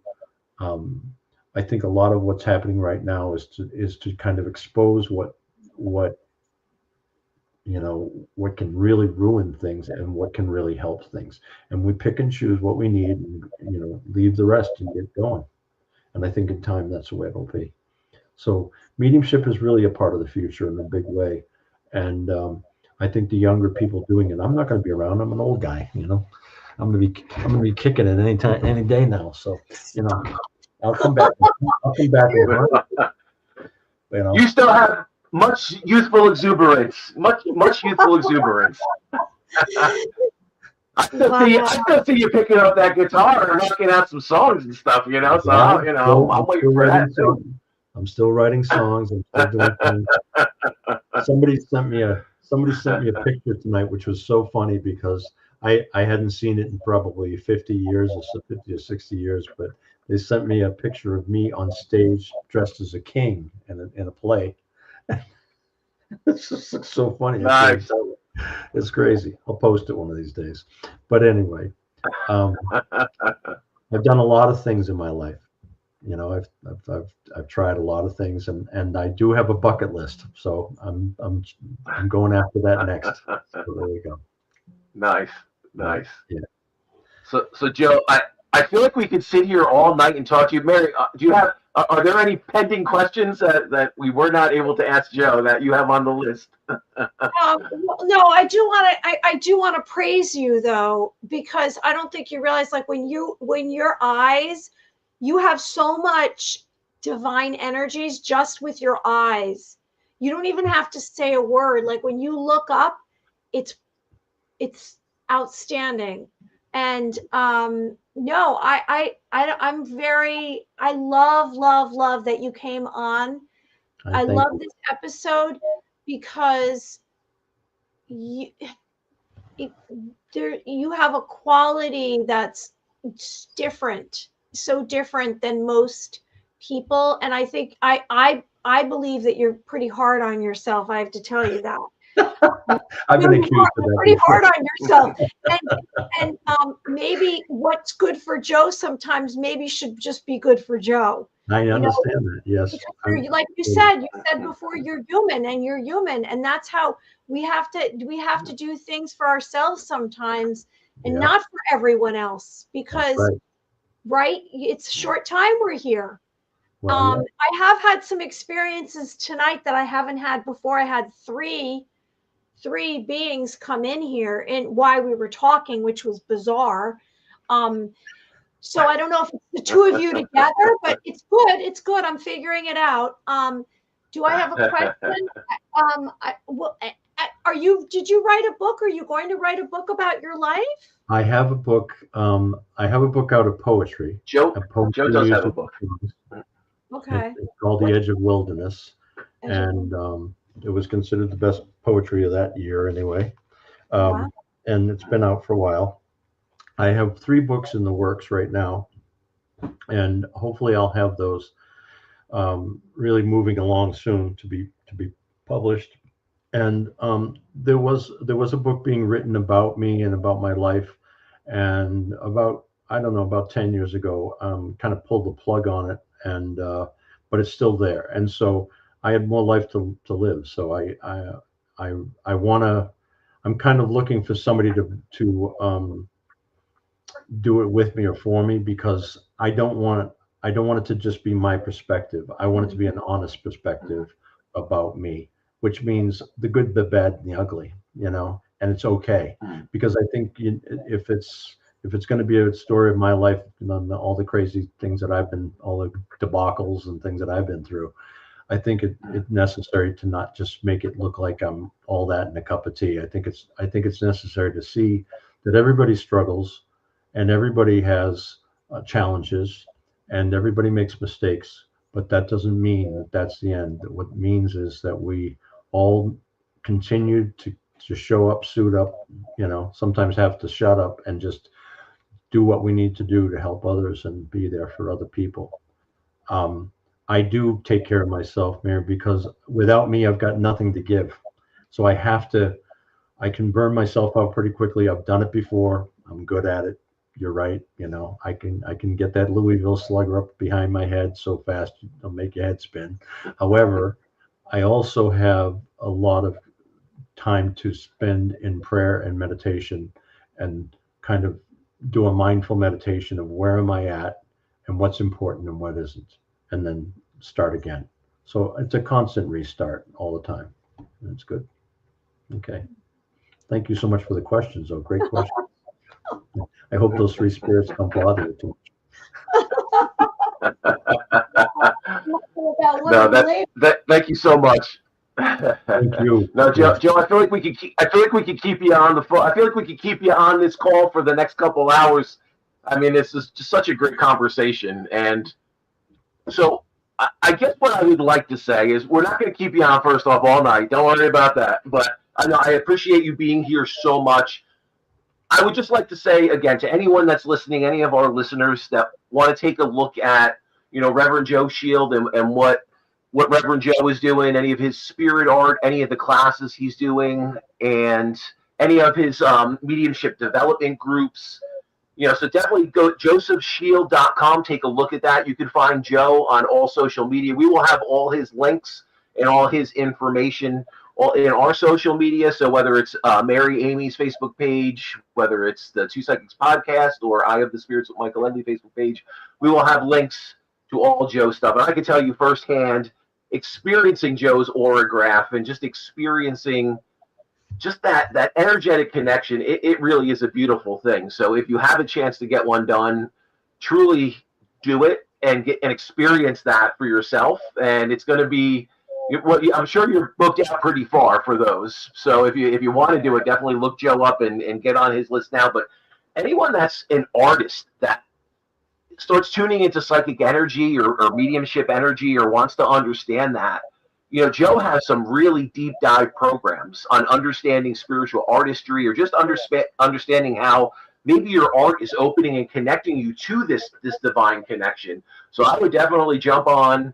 I think a lot of what's happening right now is to kind of expose what you know, what can really ruin things and what can really help things. And we pick and choose what we need and, you know, leave the rest and get going. And I think in time, that's the way it'll be. So mediumship is really a part of the future in a big way. And I think the younger people doing it, I'm not going to be around. I'm an old guy, you know, I'm going to be kicking it any day now. So, you know, I'll come back. You know,
you still have much youthful exuberance. Much youthful exuberance. I still see you picking up that guitar and knocking out some songs and stuff, you know. So
yeah,
you know, I'm waiting for that too.
I'm still writing songs. I'm still doing things. Somebody sent me a picture tonight, which was so funny because I hadn't seen it in probably 50 years or 50 or 60 years, but they sent me a picture of me on stage dressed as a king in a play. It's just so funny.
Nice.
It's crazy. I'll post it one of these days. But anyway, I've done a lot of things in my life. You know, I've tried a lot of things, and I do have a bucket list. So I'm going after that next. So there we go.
Nice.
Yeah.
So Joe, I feel like we could sit here all night and talk to you. Mary, are there any pending questions that we were not able to ask Joe that you have on the list?
No, I do want to praise you though, because I don't think you realize, like, when your eyes, you have so much divine energies just with your eyes. You don't even have to say a word. Like, when you look up, it's outstanding. And no, I love that you came on. I love this episode because you have a quality that's different, so different than most people. And I think I believe that you're pretty hard on yourself. I have to tell you that.
I've been accused of that.
Pretty hard on yourself, and maybe what's good for Joe sometimes maybe should just be good for Joe.
I understand that. Yes.
Like you said before, you're human, and that's how we have to do things for ourselves sometimes, and not for everyone else, because right, it's a short time we're here. Well, I have had some experiences tonight that I haven't had before. I had three beings come in here and while we were talking, which was bizarre. So I don't know if it's the two of you together, but it's good. It's good. I'm figuring it out. Do I have a question? Did you write a book? Are you going to write a book about your life?
I have a book. I have a book out of poetry.
Joe does have a book.
Okay.
It's called The Edge of Wilderness. And it was considered the best poetry of that year anyway. Wow. And it's been out for a while. I have 3 books in the works right now, and hopefully I'll have those really moving along soon to be published. And there was a book being written about me and about my life, and about 10 years ago, kind of pulled the plug on it, and but it's still there. And so I had more life to live. So I'm kind of looking for somebody to do it with me or for me, because I don't want it to just be my perspective. I want it to be an honest perspective about me, which means the good, the bad, and the ugly, and it's okay, because I think if it's going to be a story of my life and all the crazy things that all the debacles and things that I've been through, I think it's necessary to not just make it look like I'm all that in a cup of tea. I think it's necessary to see that everybody struggles, and everybody has challenges, and everybody makes mistakes, but that doesn't mean that that's the end. What it means is that we all continue to show up, suit up, sometimes have to shut up and just do what we need to do to help others and be there for other people. I do take care of myself, Mary, because without me, I've got nothing to give. So I can burn myself out pretty quickly. I've done it before. I'm good at it. You're right. I can get that Louisville Slugger up behind my head so fast it'll make your head spin. However, I also have a lot of time to spend in prayer and meditation, and kind of do a mindful meditation of where am I at and what's important and what isn't, and then start again. So it's a constant restart all the time. And it's good. Okay. Thank you so much for the questions, though. Great questions. I hope those 3 spirits don't bother you too much.
No, thank you so much.
Thank you.
No, Joe, I feel like we could keep you on the phone. I feel like we could keep you on this call for the next couple hours. I mean, it's just such a great conversation. And so I guess what I would like to say is we're not going to keep you on, first off, all night. Don't worry about that. But I appreciate you being here so much. I would just like to say, again, to anyone that's listening, any of our listeners that want to take a look at, Reverend Joe Shiel and what Reverend Joe is doing, any of his spirit art, any of the classes he's doing, and any of his mediumship development groups, so definitely go josephshiel.com, take a look at that. You can find Joe on all social media. We will have all his links and all his information in our social media. So whether it's Mary Amy's Facebook page, whether it's the Two Psychics podcast or I Have the Spirits with Michael Edley Facebook page, we will have links to all Joe's stuff. And I can tell you firsthand, experiencing Joe's aurograph and just experiencing just that energetic connection, it really is a beautiful thing. So if you have a chance to get one done, truly do it and experience that for yourself. And it's going to be, I'm sure you're booked out pretty far for those. So if you want to do it, definitely look Joe up and get on his list now. But anyone that's an artist that starts tuning into psychic energy or mediumship energy or wants to understand that, Joe has some really deep dive programs on understanding spiritual artistry, or just understanding how maybe your art is opening and connecting you to this divine connection. So I would definitely jump on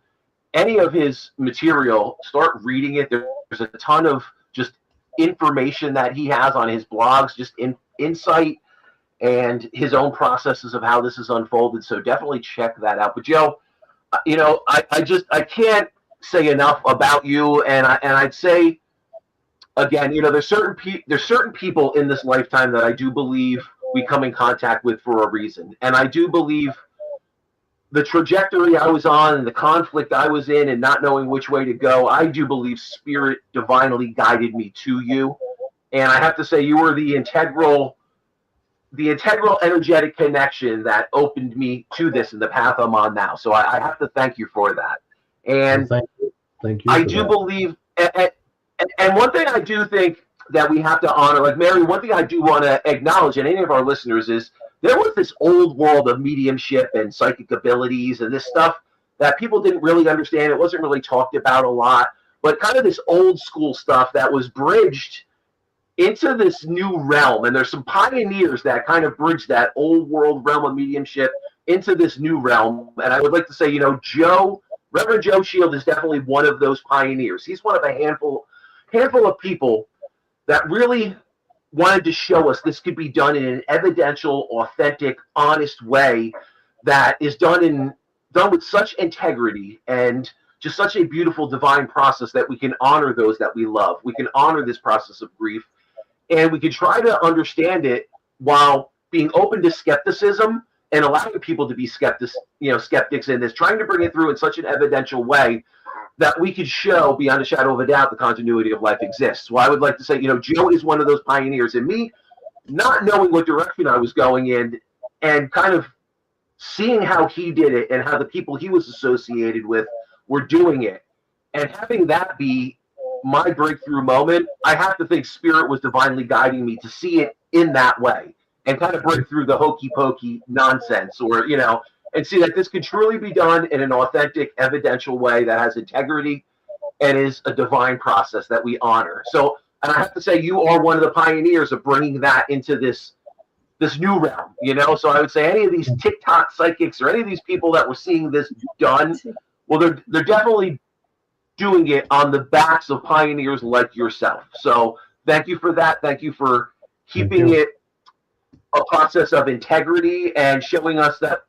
any of his material, start reading it. There's a ton of just information that he has on his blogs, just insight and his own processes of how this is unfolded. So definitely check that out. But Joe, I can't say enough about you, and I'd say again, there's certain people in this lifetime that I do believe we come in contact with for a reason, and I do believe the trajectory I was on and the conflict I was in and not knowing which way to go, I do believe spirit divinely guided me to you. And I have to say, you were the integral energetic connection that opened me to this and the path I'm on now. So I have to thank you for that. And
well, thank you.
I do believe, and one thing I do think that we have to honor, like Mary, one thing I do want to acknowledge in any of our listeners is there was this old world of mediumship and psychic abilities and this stuff that people didn't really understand. It wasn't really talked about a lot, but kind of this old school stuff that was bridged into this new realm. And there's some pioneers that kind of bridge that old world realm of mediumship into this new realm. And I would like to say, Reverend Joe Shiel is definitely one of those pioneers. He's one of a handful of people that really wanted to show us this could be done in an evidential, authentic, honest way that is done with such integrity and just such a beautiful divine process that we can honor those that we love. We can honor this process of grief, and we can try to understand it while being open to skepticism and allowing people to be skeptics in this, trying to bring it through in such an evidential way that we could show beyond a shadow of a doubt the continuity of life exists. So I would like to say, Joe is one of those pioneers, and me not knowing what direction I was going in and kind of seeing how he did it and how the people he was associated with were doing it, and having that be my breakthrough moment, I have to think Spirit was divinely guiding me to see it in that way and kind of break through the hokey pokey nonsense, or, and see that this could truly be done in an authentic, evidential way that has integrity and is a divine process that we honor. So, and I have to say, you are one of the pioneers of bringing that into this new realm, So I would say any of these TikTok psychics or any of these people that were seeing this done, well, they're definitely doing it on the backs of pioneers like yourself. So thank you for that. Thank you for keeping it a process of integrity and showing us that,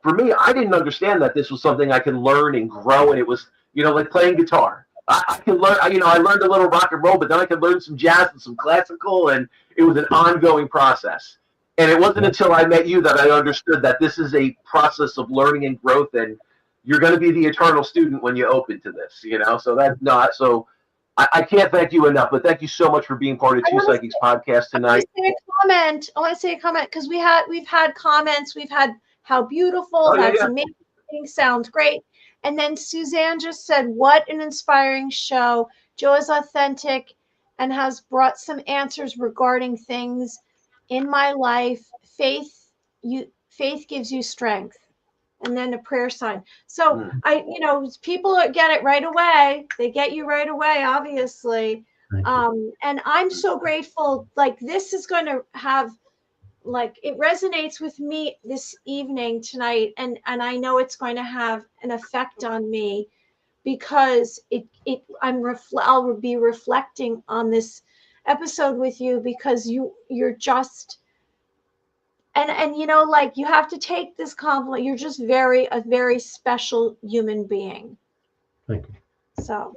for me, I didn't understand that this was something I could learn and grow. And it was, like playing guitar. I can learn, I learned a little rock and roll, but then I could learn some jazz and some classical, and it was an ongoing process. And it wasn't until I met you that I understood that this is a process of learning and growth, and you're going to be the eternal student when you open to this, So that's not, so I can't thank you enough, but thank you so much for being part of Two Psychics podcast tonight.
I want to say a comment because we've had comments. We've had how beautiful, that's amazing, sounds great. And then Suzanne just said, what an inspiring show. Joe is authentic and has brought some answers regarding things in my life. Faith gives you strength. And then a prayer sign. So people get it right away. They get you right away, obviously. And I'm so grateful. Like, this is going to have, like, it resonates with me this evening tonight. And I know it's going to have an effect on me because I'll be reflecting on this episode with you because you're just, and you have to take this compliment. You're just a very special human being.
Thank you.
So,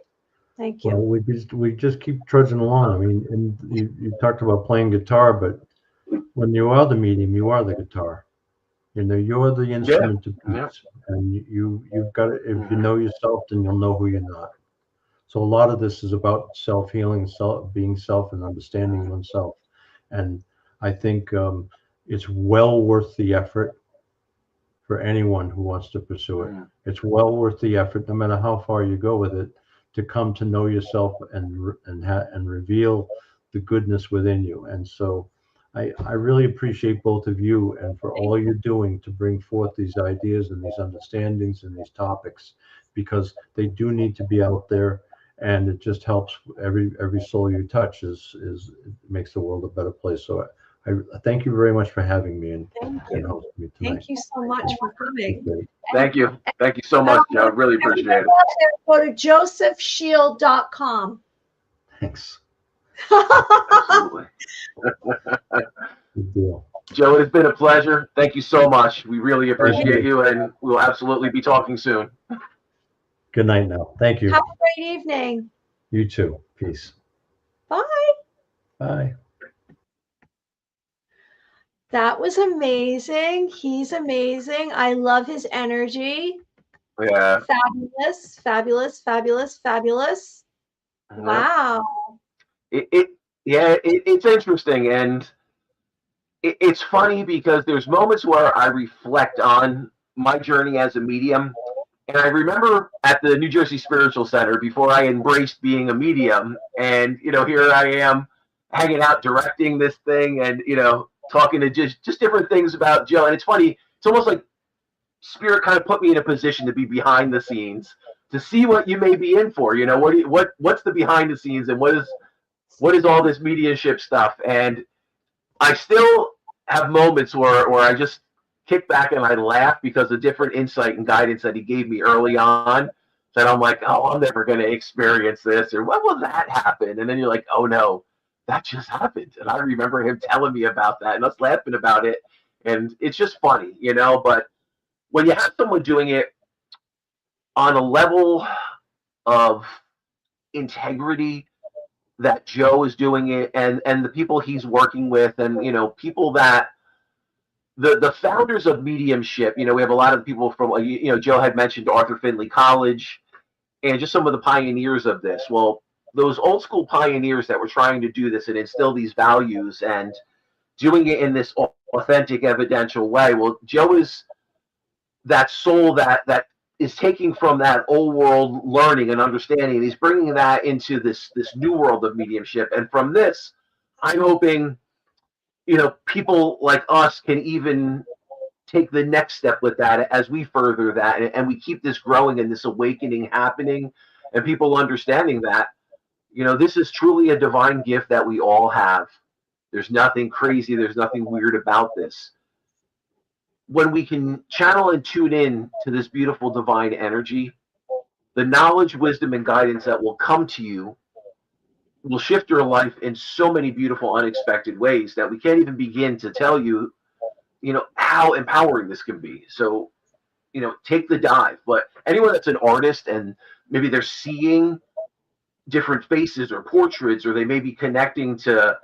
thank you.
Well, we just keep trudging along. I mean, and you talked about playing guitar, but when you are the medium, you are the guitar. You're the instrument of peace, and you've got it. If you know yourself, then you'll know who you're not. So a lot of this is about self-healing, being self, and understanding oneself. And I think it's well worth the effort for anyone who wants to pursue it. It's well worth the effort, no matter how far you go with it, to come to know yourself and reveal the goodness within you. And so I really appreciate both of you and for all you're doing to bring forth these ideas and these understandings and these topics, because they do need to be out there, and it just helps every soul you touch it makes the world a better place. So I thank you very much for having me and hosting me tonight.
Thank you so much for coming.
Thank you. Thank you so much, Joe. I really appreciate it.
Go to josephshiel.com.
Thanks.
Absolutely.
Good deal.
Joe, it has been a pleasure. Thank you so much. We really appreciate you, and we'll absolutely be talking soon.
Good night now. Thank you.
Have a great evening.
You too. Peace.
Bye.
Bye.
That was amazing. He's amazing. I love his energy.
Yeah.
Fabulous, fabulous, fabulous, fabulous. Wow.
It's interesting, and it's funny because there's moments where I reflect on my journey as a medium. And I remember at the New Jersey Spiritual Center before I embraced being a medium, and here I am hanging out directing this thing, and talking to just different things about Joe. And it's funny, it's almost like Spirit kind of put me in a position to be behind the scenes, to see what you may be in for. What's the behind the scenes, and what is all this mediumship stuff. And I still have moments where I just kick back and I laugh because of different insight and guidance that he gave me early on, that I'm like, oh, I'm never going to experience this, or when will that happen? And then you're like, oh no, that just happened. And I remember him telling me about that and us laughing about it. And it's just funny, but when you have someone doing it on a level of integrity that Joe is doing it, and the people he's working with, and people that the founders of mediumship, we have a lot of people from, Joe had mentioned Arthur Findlay College, and just some of the pioneers of this. Well, those old school pioneers that were trying to do this and instill these values and doing it in this authentic, evidential way. Well, Joe is that soul that is taking from that old world learning and understanding, and he's bringing that into this new world of mediumship. And from this, I'm hoping, people like us can even take the next step with that as we further that, and we keep this growing and this awakening happening, and people understanding that, this is truly a divine gift that we all have. There's nothing crazy, there's nothing weird about this. When we can channel and tune in to this beautiful divine energy, the knowledge, wisdom, and guidance that will come to you will shift your life in so many beautiful, unexpected ways that we can't even begin to tell you, how empowering this can be. So, take the dive. But anyone that's an artist and maybe they're seeing different faces or portraits, or they may be connecting to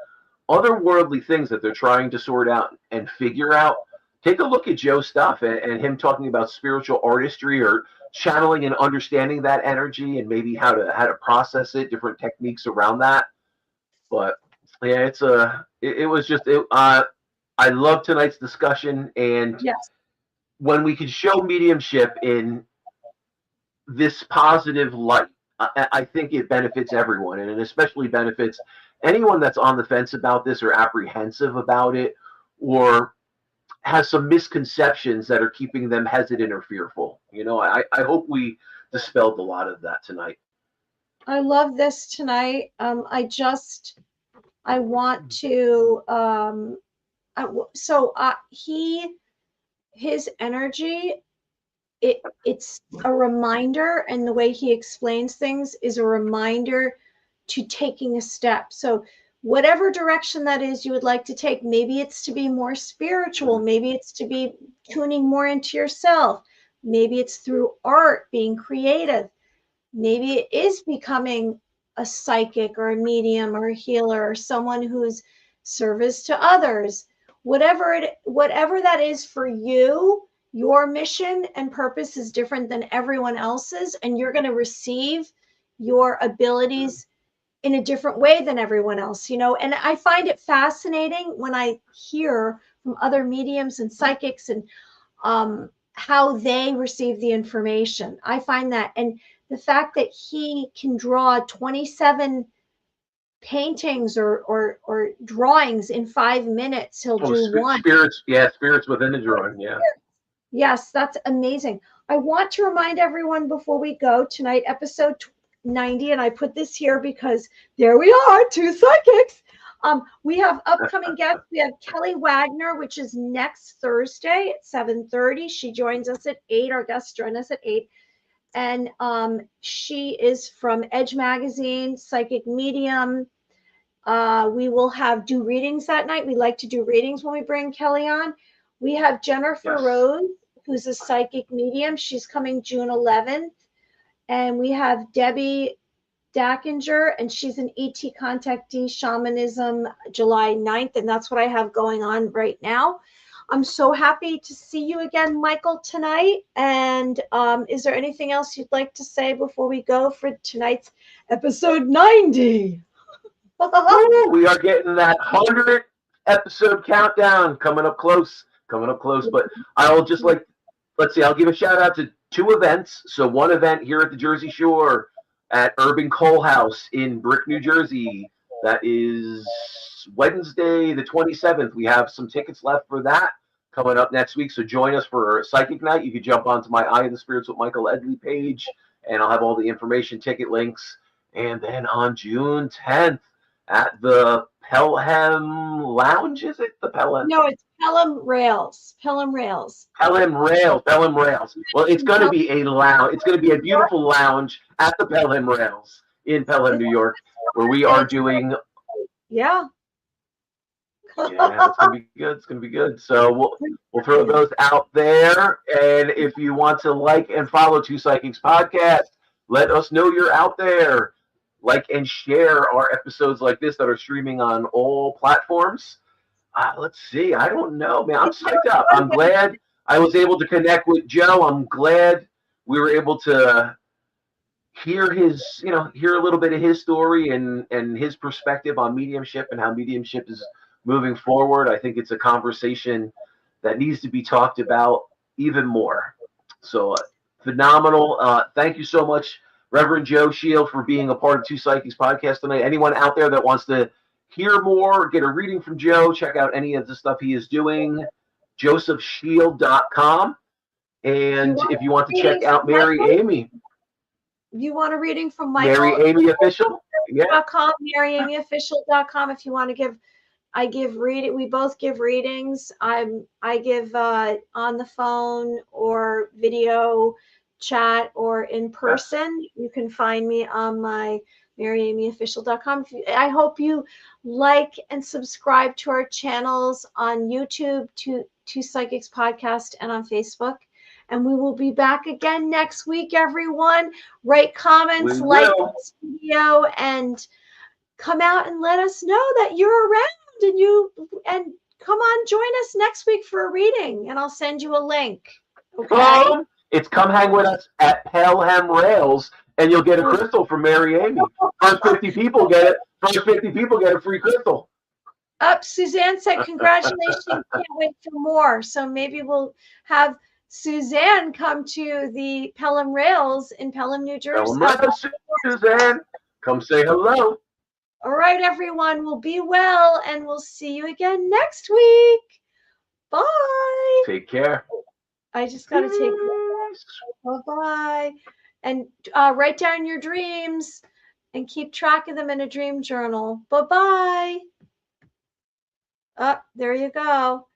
otherworldly things that they're trying to sort out and figure out, take a look at Joe's stuff and him talking about spiritual artistry, or channeling and understanding that energy, and maybe how to process it, different techniques around that. But yeah, I love tonight's discussion, and
yes,
when we can show mediumship in this positive light, I think it benefits everyone, and it especially benefits anyone that's on the fence about this, or apprehensive about it, or has some misconceptions that are keeping them hesitant or fearful. I hope we dispelled a lot of that tonight.
I love this tonight. I want to, his energy, it's a reminder, and the way he explains things is a reminder to taking a step. So whatever direction that is you would like to take, maybe it's to be more spiritual, maybe it's to be tuning more into yourself, maybe it's through art, being creative, maybe it is becoming a psychic or a medium or a healer or someone who's service to others. Whatever that is for you, your mission and purpose is different than everyone else's, and you're going to receive your abilities in a different way than everyone else, and I find it fascinating when I hear from other mediums and psychics and how they receive the information. I find that, and the fact that he can draw 27 paintings or drawings in 5 minutes, he'll do one.
Spirits within the drawing. Yeah.
Yes, that's amazing. I want to remind everyone before we go tonight, episode 90, and I put this here because there we are, 2 psychics. We have upcoming guests. We have Kelly Wagner, which is next Thursday at 7:30. She joins us at 8. Our guests join us at 8. And she is from Edge Magazine, psychic medium. We will do readings that night. We like to do readings when we bring Kelly on. We have Jennifer Rose, who's a psychic medium. She's coming June 11th. And we have Debbie Dackinger, and she's an ET contactee, shamanism, July 9th. And that's what I have going on right now. I'm so happy to see you again, Michael, tonight. And is there anything else you'd like to say before we go for tonight's episode 90?
We are getting that 100 episode countdown coming up close. But I'll just let's see, I'll give a shout out to 2 events. So one event here at the Jersey Shore at Urban Coal House in Brick, New Jersey. That is Wednesday, the 27th. We have some tickets left for that coming up next week. So join us for Psychic Night. You can jump onto my Eye of the Spirits with Michael Edley page, and I'll have all the information, ticket links. And then on June 10th at the Pelham Lounge, is it the Pelham?
No, it's Pelham Rails. Pelham Rails.
Well, it's going to be a lounge. It's going to be a beautiful lounge at the Pelham Rails in Pelham, New York, where we are doing.
Yeah.
Yeah, it's gonna be good. So we'll throw those out there. And if you want to like and follow Two Psychics Podcast, let us know you're out there. Like and share our episodes like this that are streaming on all platforms. Let's see. I don't know, man. I'm psyched up. I'm glad I was able to connect with Joe. I'm glad we were able to hear hear a little bit of his story and his perspective on mediumship and how mediumship is moving forward. I think it's a conversation that needs to be talked about even more. So phenomenal. Thank you so much, Reverend Joe Shiel, for being a part of Two Psychics Podcast tonight. Anyone out there that wants to hear more, get a reading from Joe, check out any of the stuff he is doing, josephshiel.com. And if you want to check out Mary Amy.
You want a reading from Michael?
Mary Amy Official? Yeah.
MaryAmyOfficial.com if you want to give. I give reading. We both give readings. I give on the phone or video chat or in person. You can find me on my MaryAmyOfficial.com. I hope you like and subscribe to our channels on YouTube, Two Psychics Podcast, and on Facebook. And we will be back again next week, everyone. Write comments, like this video, and come out and let us know that you're around. And come on, join us next week for a reading, and I'll send you a link. Okay?
It's come hang with us at Pelham Rails, and you'll get a crystal from Mary Amy. First 50 people get it. First 50 people get a free crystal.
Suzanne said, congratulations. Can't wait for more. So maybe we'll have Suzanne come to the Pelham Rails in Pelham, New Jersey.
Suzanne, come say hello.
All right, everyone. We'll be well, and we'll see you again next week. Bye.
Take care.
I just got to take bye-bye. And write down your dreams and keep track of them in a dream journal. Bye-bye. There you go.